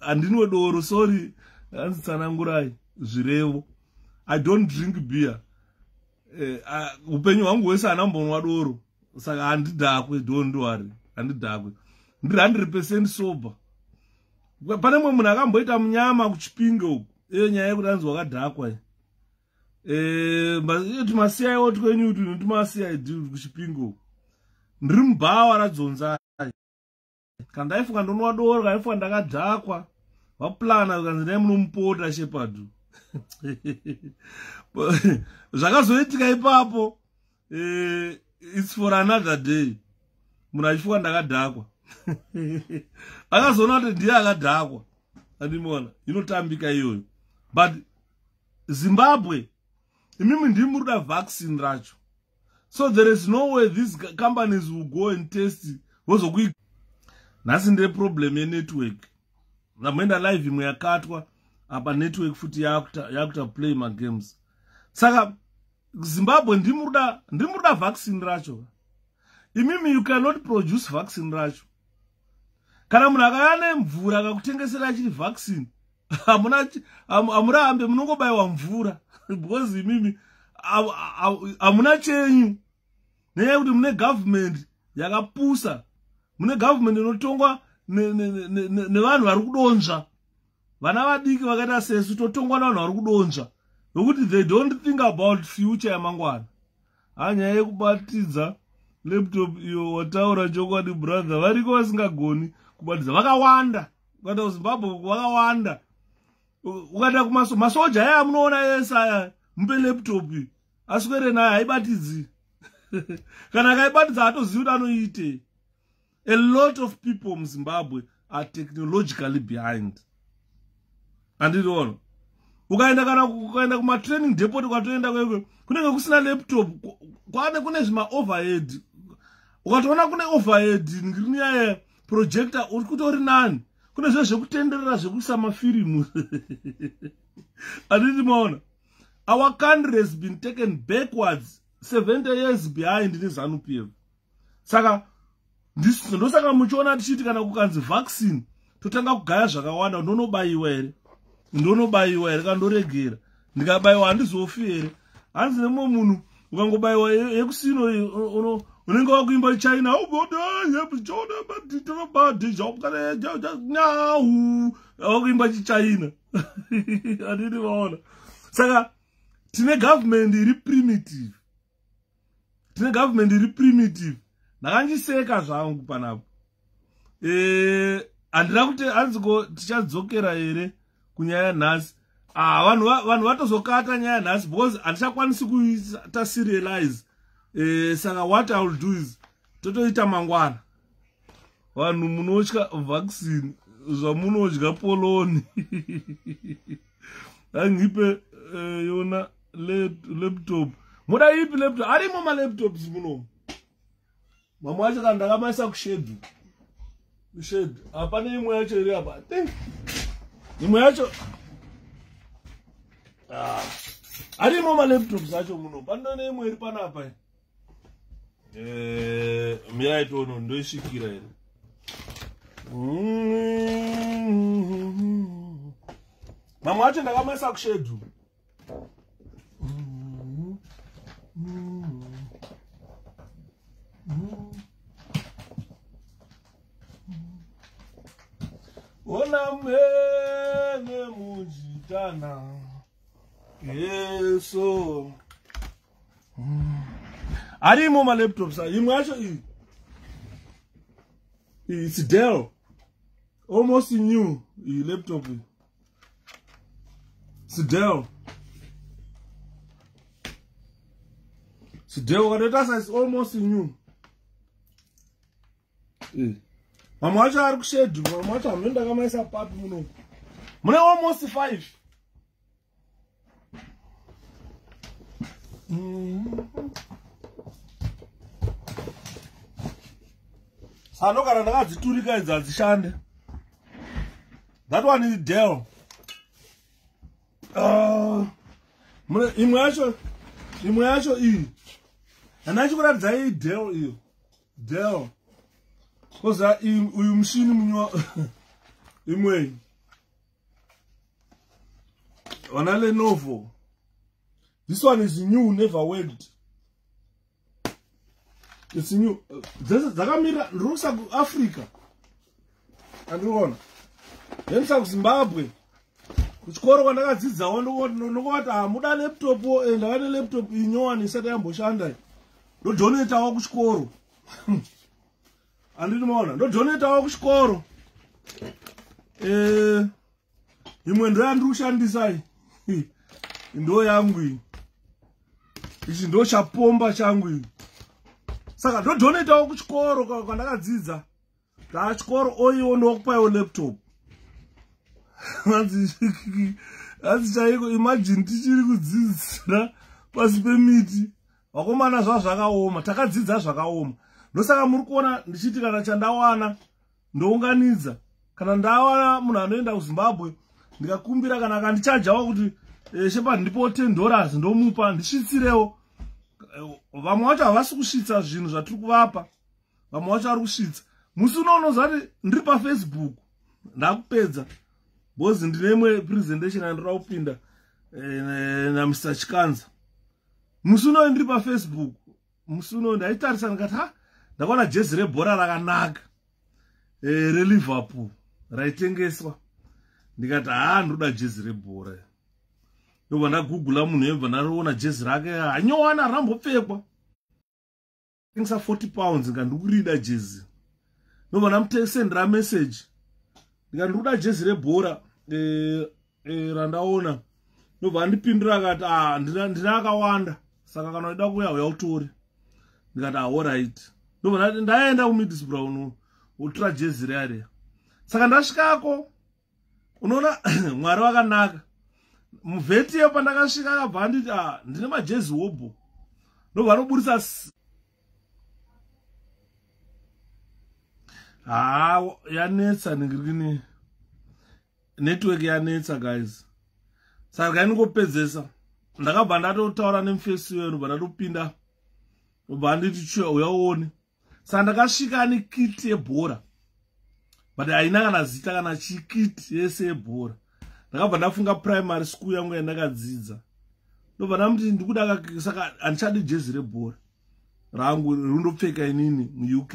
Handinwe doro, sorry. Hanzi tsanangurai zvirevo. I don't drink beer. Upenyu hwangu hwese hanambonwa doro. Saka handidhakwe, don't worry. Handidhakwe. Ndiri 100% sober. Pane mwe munhu akamboita munyama kuChipinge uku. Iyo nyaya yekuti hanzi wakadhakwa. Timasiyaiwo twenyu timasiyai kuChipinge uku. Ndiri mubhawa radzonzai. Kana ndaifunga ndonwa doro, ndaifunga ndakadhakwa. Vaplana ukanzi ndai munomupota Shepherd. Zvakazoitika ipapo. It's for another day. Munhu achifunga ndakadhakwa. Akazoona kuti ndiye akadhakwa. Andimona inotambika iyoyo. But Zimbabwe imimi ndimuri kuda vaccine racho. So there is no way these companies will go and test vozokui. Nhasi ndire problem yenetwork. Ndamboenda live imwe yakatwa apa network futi yakuta play ma games. Saka Zimbabwe ndimuri kuda vaccine racho. Imimi you cannot produce vaccine racho. Kana munhu akayane mvura akakutengesera achiri vaccine, hamurambe munongobaiwa mvura. Because imimi hamuna chenyu. Nenyaya kuti mune government yakapusa. Mune government inotongwa nevanhu vari kudonzva. Vana vadiki vakaita sesu totongwa navanhu vari kudonzva. Nokuti they don't think about future yamangwana. Hanyaya yekubatidza laptop iyo wataura chokwadi brother. Variko vasingagoni kubatidza. Vakawanda. Ukata kuZimbabwe vakawanda. Ukata kumasoja aya munoona yese aya mupe laptop. aswere naye haibatidzi kana akaibatidza hatozivi kuti anoite. A lot of people in Zimbabwe are technologically behind. Andiriona ukaenda kuma training depot ukatoenda kwekwe kunenge kusina laptop, kune zvima overhead. Ukatoona kune overhead ngirinyaya projector uri kutori nani, kune zvekutenderera zvekuisa mafirimu. Andiriona our country has been taken backwards 70 years behind in ZANU-PF. Saka ndosaka muchiona tichiti kana kukanzi vaccine totanga kugaya zvakawanda, ndonobayiwa here kana ndoregera ndikabayiwa handizofi here. Hanzi nemwe munhu ukangobayiwa yekusino unenge wakuimba China wakuimba chichina. Andini vaona. Saka tine government iri primitive. Ndakanjiseka zvangu panapo. Handina kuti hanziko tichadzokera here kunyaya nhasi. Vanhu vatozokata nyaya nhasi because handichakwanisi kuita serialize. Saka what I will do is totoita mangwana. Vanhu munotya vaccine, zvamunodya poloni. Angipe yona laptop. Muda ipi laptop? Arimo ma laptops muno. Mama wacho kana ndakamaisa kushedhu. Hapana imwe yacho iri apa. Imwe yacho. Arimo ma laptops acho muno. Pandone imwe iri panapa. Miraitono ndoishikira iri. Mama wacho ndakamaisa kushedhu. Ona mene mujitana Yeso. Arimo ma laptops. Imwe yacho iyi. It's Dell. Almost new laptop. It's Dell. What it is almost new. Mama wacho ari kushedu. Mama wacho amenda kamaisa papi muno. Mune almost 5. Sano kana ndakadziturika idzi hadzishande. That one is Dell. Imwe yacho iyi. Andachikuratidza iyi Dell iyo. Dell. Koza uyu mushini munywa imwe. Wana Lenovo. This one is new, never worked. It's new. Dzakamira rusa ku Africa. Andiriona. Yensa ku Zimbabwe. Kuchikoro kwandakadzidzawo ndokuti muda laptop ndavane laptop inyowani isati yamboshanda. Ndodonetawo kuchikoro. Andinoona ndodonetawo kuchikoro. Imwe ndo yandikushandisa iyi. Ndo yangu iyi. Ichi ndo chapomba changu iyi. Saka ndodonetawo kuchikoro kwandakadzidza. Chikoro oiwo ndokupayo laptop. Asi chaiko imagine tichiri kudzidzira pasi pemiti. Vakomana zvakaoma, takadzidza zvakaoma. Ndosaka muri kuona ndichiti kana chandawana ndounganidza. Kana ndawana munhu anoenda kuZimbabwe ndikakumbira kana akandichajawo kuti shepa ndipo $10 ndomupa ndisvitsirewo. Vamwe vacho havasi kusvitsa zvinhu zvatiri kuvapa. Vamwe vacho ari kusvitsa. Musi unoonozva kuti ndiri paFacebook ndakupedza. Bozi ndine imwe presentation andira kupinda naMr. Chikanza. Musi unoyo ndiri paFacebook. Musi unoyo ndaitarisa ndikati ndakaona jezi rebhora rakanaka reLiverpool raitengeswa. Ndikati ndoda jezi rebhora. Ndobva ndagugula munhu yebva ndariona jezi rake hanyowana rambopfekwa. Tengesa £40 ngandikurida jezi. Ndobva ndamutesendera message. Ndikandikuda jezi rebhora randaona. Ndobva ndipindura akati ndina akawanda saka kana uida kuya uyautore. Ndikati alright. Ndobva ndaenda kuMiddlesbrough utora jezi reya. Saka ndasvikako unoona Mwari wakanaka. Muvheti yepo pandakasvika akabva anditi ndine majezi wobo. Ndobva anoburisa yanetsa ningirikini network yanetsa guys. Saka gainingopedzesa ndakabva ndatotaura nemufesi wenu ndobva ndatopinda ndobva anditi chiya uyaone. Saka ndakasvika nekiti yebhora but haina kana zita kana chikiti yese yebhora. Ndakabva ndafunga primary school yangu yandakadzidza. Ndobva ndamuti ndikuda saka handichadi jezi rebhora rangu rindopfeka inini muUK.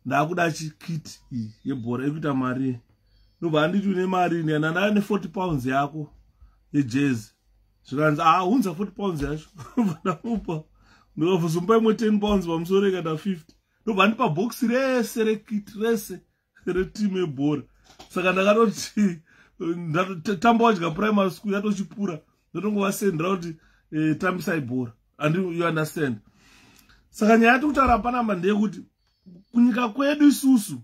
Ndakuda chikiti iyi yebhora ekuita mari. Ndobva anditi une mari ndandaya ne40 yako yejezi. Zvikanzi hunza 40 yacho. Ndamupa ndikavhuzumba imwe 10 pamusoro ikata 50. Ndobva ndipa box rese rekiti rese retimu yebhora. Saka ndakatoti ndatamba wadya primary school yatochipura ndotongova kuti tambisai bhora. And you understand. Saka nyaya yatikutaura panapa ndeyekuti kunyika kwedu isusu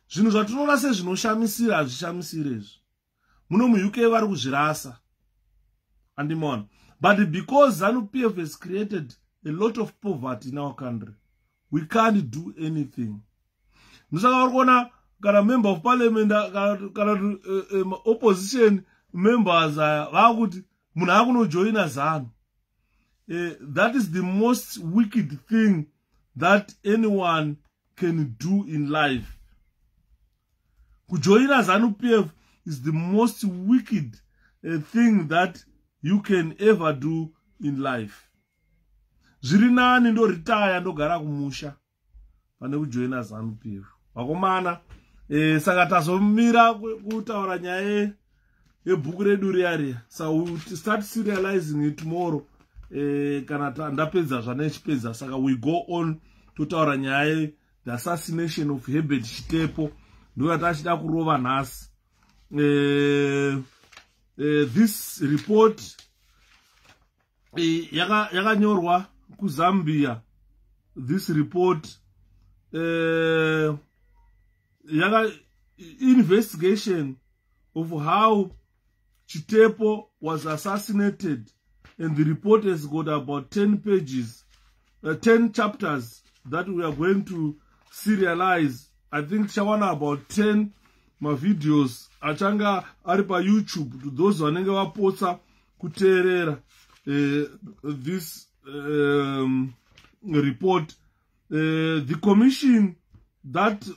zvinhu zvatinoona sezvinoshamisira hazvishamisiri izvi. Muno muUK vari kuzvirasa. Andimona. But because ZANU-PF has created a lot of poverty in our country, we can't do anything. Ndosaka vari kuona kana member of parliament kana opposition members vakuti munhu akunojoina ZANU. That is the most wicked thing that anyone can do in life. Kujoina ZANU-PF is the most wicked thing that you can ever do in life. Zviri nani ndo retire ndogara kumusha pane kujoina ZANU-PF. Vakomana saka tazomira kutaura nyaya yebhuku redu riya. So we will start serializing it tomorrow. Kana ndapedza zvanechipedza. Saka we go on totaura nyaya the assassination of Herbert Chitepo. Ndo tachida kurova nhasi. This report yakanyorwa kuZambia. This report investigation of how Chitepo was assassinated, and the report has got about 10 pages, 10 chapters that we are going to serialize. I think chawana about 10 videos achanga ari pa YouTube to those vanenge vapotsa kuteerera this report. The commission that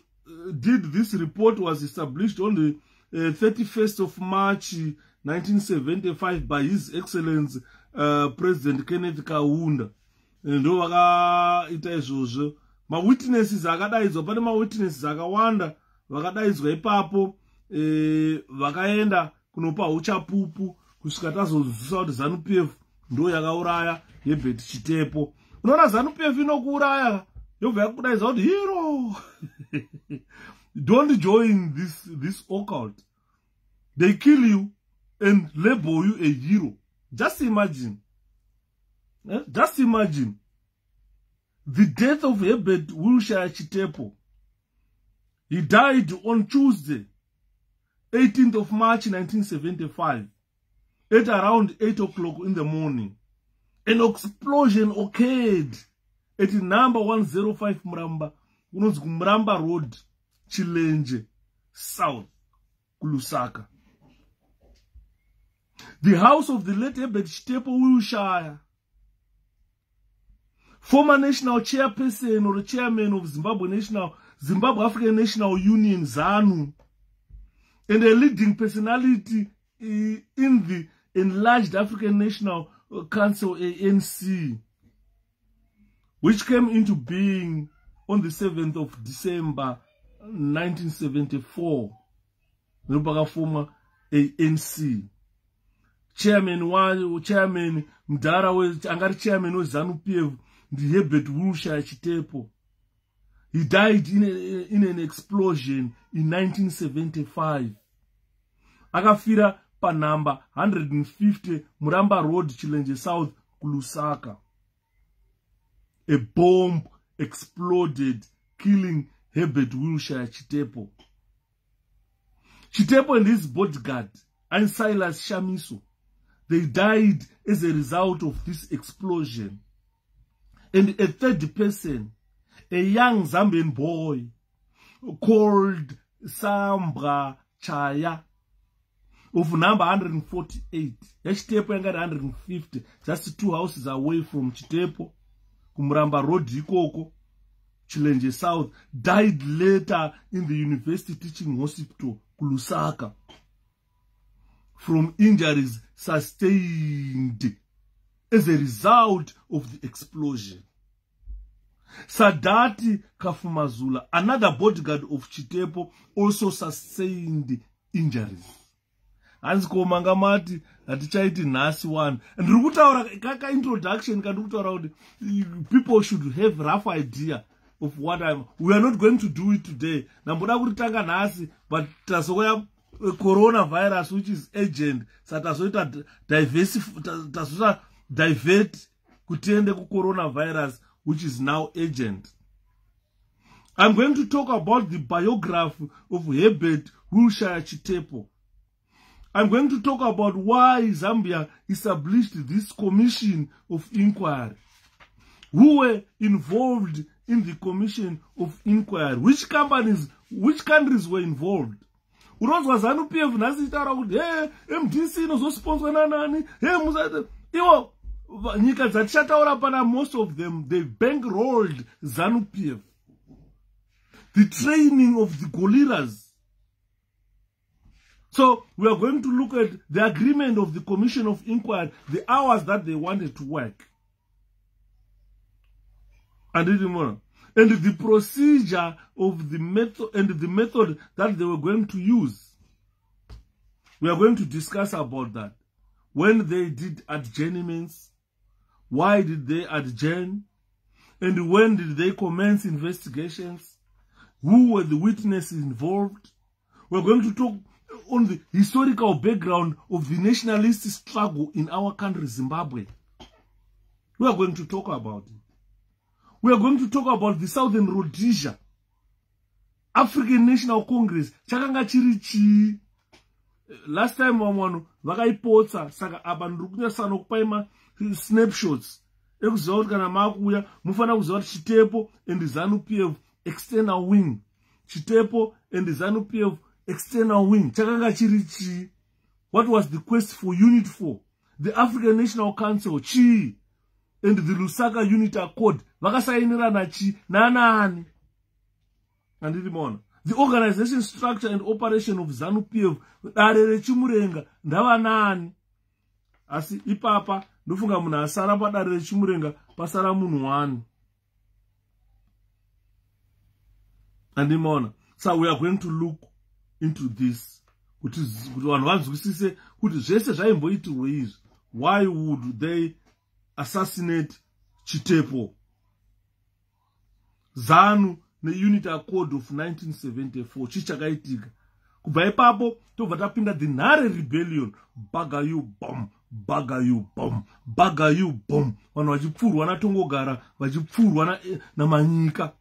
did this report was established on the 31st of March 1975 by His Excellency President Kenneth Kaunda. Ndo vakaita izvozvo. Ma-witnesses akadaidzwa, pane ma-witnesses akawanda vakadaidzwa ipapo, vakaenda kunopa uchapupu kusvika tazozivisa kuti ZANU-PF ndo yakauraya Herbert Chitepo. Unoona ZANU-PF inokuuraya yobva yakudaidza kuti hero. Don't join this occult. They kill you and label you a hero. Just imagine. Just imagine. The death of Herbert Wilshire Chitepo. He died on Tuesday, 18th of March 1975, at around 8 o'clock in the morning. An explosion occurred at number 105 Muramba, Muramba Road, Chilenje, South, Lusaka. The house of the late Herbert Chitepo Wilshire, former national chairperson or chairman of Zimbabwe African National Union, ZANU, and a leading personality in the enlarged African National Council, ANC, which came into being on the 7th of December 1974. The former ANC. Chairman Mdara Angari chairman was ZANU-PF, the Herbert Wilshire Chitepo. He died in an explosion in 1975. Akafira pa number 150 Muramba Road, Chilenje South, Lusaka. a bomb exploded, killing Herbert Wilshire Chitepo. Chitepo and his bodyguard, and Silas Shamiso, they died as a result of this explosion. And a third person, a young Zambian boy called Sambra Chaya, of number 148. Chitepo got 150, just 2 houses away from Chitepo, Kumramba Road, Ikoko, Chilenje South, died later in the University Teaching Hospital, Lusaka, from injuries sustained as a result of the explosion. Sadati Kafumazula, another bodyguard of Chitepo, also sustained injuries. Anziko mangamati hatichaiti nasi one. And rukutaura kaka introduction kandukutaura people should have rough idea of what we are not going to do it today. Namboda kutanga nasi, but tasoya coronavirus, which is agent, satasoita divert kutende ku coronavirus, which is now agent. I'm going to talk about the biography of Herbert Wilshire Chitepo. I'm going to talk about why Zambia established this commission of inquiry. Who were involved in the commission of inquiry? Which countries were involved? Unozwa ZANU-PF nasi itaura kuti MDC inozosponswa nanani, iwo nyika dzatichataura pana, most of them they bankrolled ZANU-PF. The training of the gorillas. So we are going to look at the agreement of the commission of inquiry, the hours that they wanted to work, and the procedure of the method and the method that they were going to use. We are going to discuss about that. When they did adjournments, why did they adjourn, and when did they commence investigations? Who were the witnesses involved? We are going to talk on the historical background of the nationalist struggle in our country, Zimbabwe. We are going to talk about it. We are going to talk about the Southern Rhodesia, African National Congress. Chakanga chirichi. Last time wamwanu vakaipotsa saka apa ndikunya sana kupaima snapshots. Ekuziva kuti kana makuya mufana kuziva kuti Chitepo and ZANU-PF external wing. Chitepo and ZANU-PF external wing. Chakanga chirichi. What was the quest for Unit 4? The African National Council, chi, and the Lusaka Unit Accord. Vakasainirana chi, nanani. And the organization structure and operation of ZANU-PF, darere chimurenga, ndava nani. Asi ipapa, ndofunga muna asara pa darere chimurenga, pasara munu wani. And so we are going to look into this. Why would they assassinate Chitepo? ZANU ne Unit Accord of 1974 chichakaitika. Kubva ipapo tobva tapinda the Nhare Rebellion, Bagayu bomb, Bagayu bomb, Bagayu bomb. Vanhu vachipfurwa na Tongogara, vachipfurwa na manyika.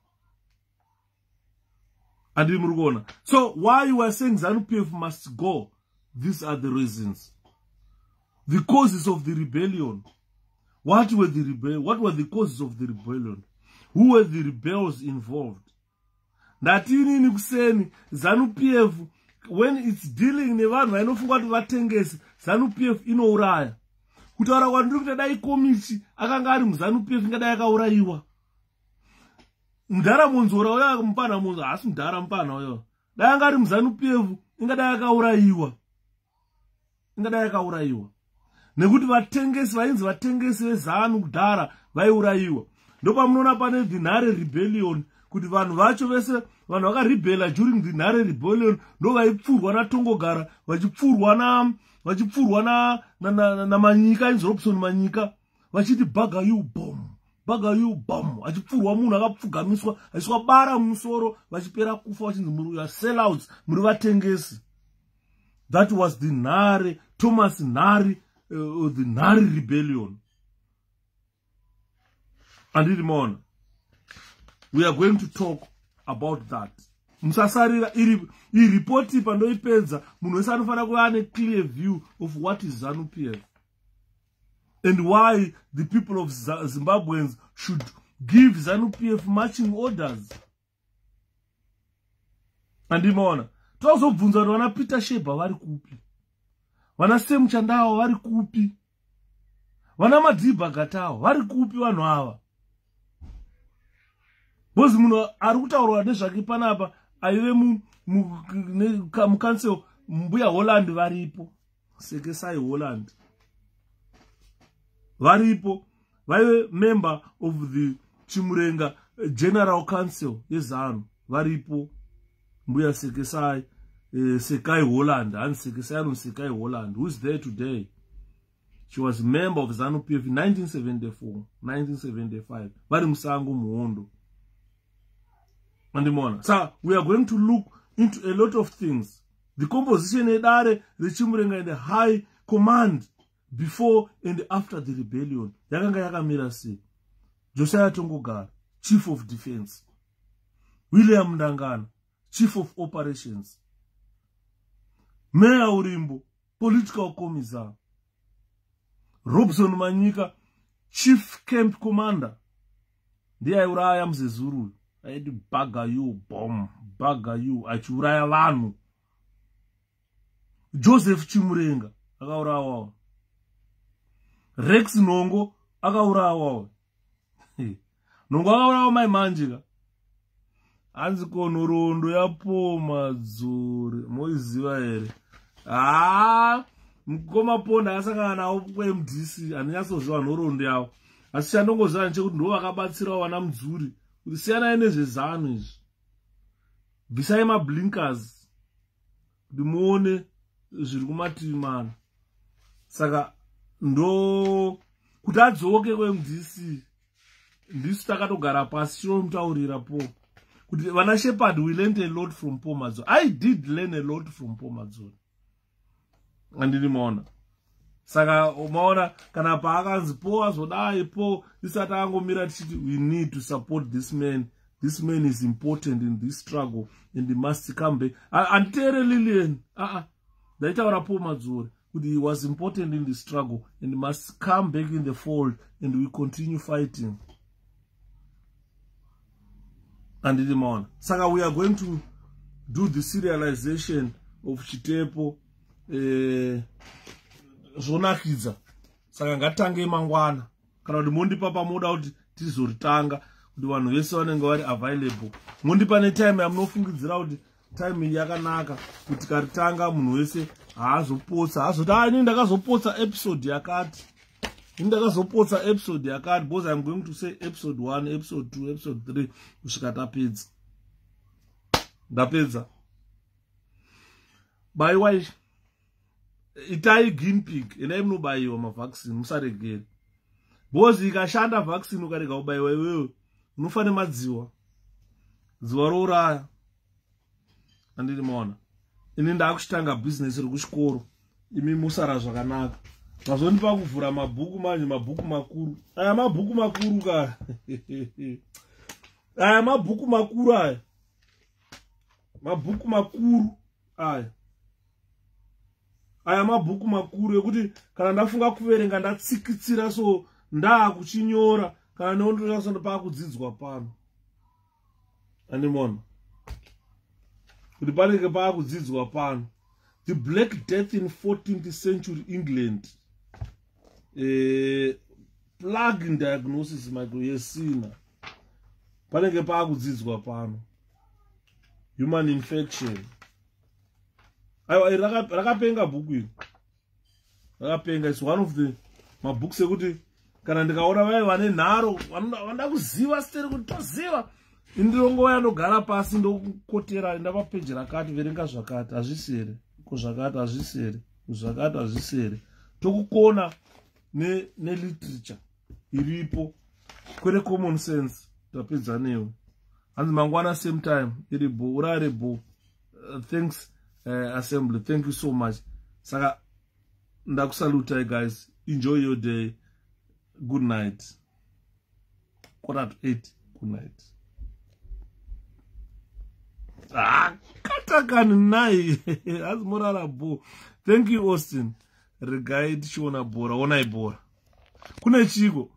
So why you are saying ZANU-PF must go? These are the reasons. The causes of the rebellion. What were the causes of the rebellion? Who were the rebels involved? Natini nikuseni ZANU-PF, when it's dealing nevanhu vainofunga kuti vatengesi, ZANU-PF inouraya. Kutaura kwandiri kuti dai komiti akanga ari muZANU-PF ingadai akauraiwa. Mudhara Munzora uya mupana Munzora, asi mudhara mupana uyo. Dai anga ari muZANU-PF ingadai akauraiwa. Ingadai akauraiwa. Nekuti vatengesi vainzi vatengesi vezanu kudhara vaiuraiwa. Ndopamunoona pane the Nhare Rebellion, kuti vanhu vacho vese vanhu vakarebella during the Nhare Rebellion ndo vaipfurwa na Tongogara, vachipfurwa na manyika, inzi Robson manyika, vachiti Bagayu bomb, Bagayu bomb, vachipfurwa munhu akapfugamiswa achiswa bara mumusoro, vachipera kufa vachinzi muri ya sellouts, muri vatengesi. That was the Nhare, Thomas Nhare, the Nhare Rebellion. Andiri Mona, we are going to talk about that. Musasarira iri report pandoipedza munhu wese anofanira kuva ane clear view of what is ZANU-PF and why the people of Zimbabweans should give ZANU-PF marching orders. Andimona, tozobvunza kuti vana Peter Sheba vari kupi, vana Sam Chandawa vari kupi, vana Madiba Gatawa vari kupi vanhu ava. Bozi munhu ari kutaurwa nezvake panapa aive mukansel mbuya Holland varipo, Sekesai Holland varipo, vaive member of the Chimurenga General Council yeZANU varipo, mbuya Sekesai Sekai Holland and Sekai Holland, who is there today. She was a member of ZANU-PF in 1974, 1975. Vari musango muhondo. So we are going to look into a lot of things. The composition edare the Chimurenga in the high command before and after the rebellion. Yakanga yakamira sei. Josiah Tongogara, Chief of Defense. William Ndangana, Chief of Operations. Mayor Urimbo, Political Commissar. Robson Manyika, Chief Camp Commander. Ndiye uraya mzezuru. Aidi baga you, bomb, baga you, achiuraya vanhu. Joseph Chimurenga, akaurawa. Rex Nongo, akaurawa. Nongo akaurawa mai manjika. Anzi konorondo yapo madzuri, moiziva here. Mukoma ponda asakana nawo kweMDC, anyasoziva nhorondo yawo. Asi chandongoziva ndechekuti ndo vakabatsira wana Mudzuri. Kuti siyana nezvezano izvi. Bvisai mablinkers. Kuti muone zviri kumativi mana. Saka ndo kuti adzoke kweMDC. Ndisu takatogara pasi tinomutaurira po. Kuti vana Shepard, we learned a lot from Paul Madzori. I did learn a lot from Paul Madzori. Andini maona. Saka umaona kana paakanzi po azodai po isati angomira tichiti we need to support this man. This man is important in this struggle and he must come back. Antere Lillian. Daitaura Paul Madzori. He was important in the struggle and he must come back in the fold and we continue fighting. Andini maona. Saka we are going to do the serialization of Chitepo. Zvonakidza. Saka ngatange mangwana. Kana kuti mundipa pamoda kuti tizoritanga kuti vanhu vese vanenge vari available. Mundipa netime yamunofungidzira kuti time iyi yakanaka kuti karitanga munhu wese haazopotsa. Hazoti ini ndakazopotsa episode yakati. Ini ndakazopotsa episode yakati because I'm going to say episode 1, episode 2, episode 3 kusvika tapedza. Ndapedza. Baiwa itai guinea pig endai munobayiwa mavaccine musaregere. Bozi ikashanda vaccine ukarega kubayiwa iwewe unofanira madziwa. Dziwa rouraya. Andiri maona. Ini ndakuchitanga business rekuchikoro. Imi musara zvakanaka. Mazondipa kuvhura mabhuku manje, mabhuku makuru. Aya mabhuku makuru ka. Aya mabhuku makuru aya. Mabhuku makuru aya. Aya mabhuku makuru ekuti kana ndafunga kuverenga ndatsikitsira so ndakuchinyora kana neondora so ndapakudzidzwa pano. Andimona. Kuti panenge pakudzidzwa pano. The Black Death in 14th century England. Plague in diagnosis microyesina. Panenge pakudzidzwa pano. Human infection. Rakapenga bhuku iri. Rakapenga, it's one of the mabooks ekuti kana ndikaona vai vane nharo vanoda kuziva steri kuti toziva. Indirongoya nogara pasi ndokotera ndapa page rakati verenga zvakati hazvisere. Kuzvakati hazvisere. Kuzvakati hazvisere. Tokukona ne literature iripo. Kwere common sense tapedza newo. Hanzi mangwana same time iripo urarebo. Thanks assembly. Thank you so much. Saka ndakusalutai guys. Enjoy your day. Good night. 8 good night. Katakani nai as morara bo. Thank you Austin. Regaid shona bora ona ibora. Kuna chiko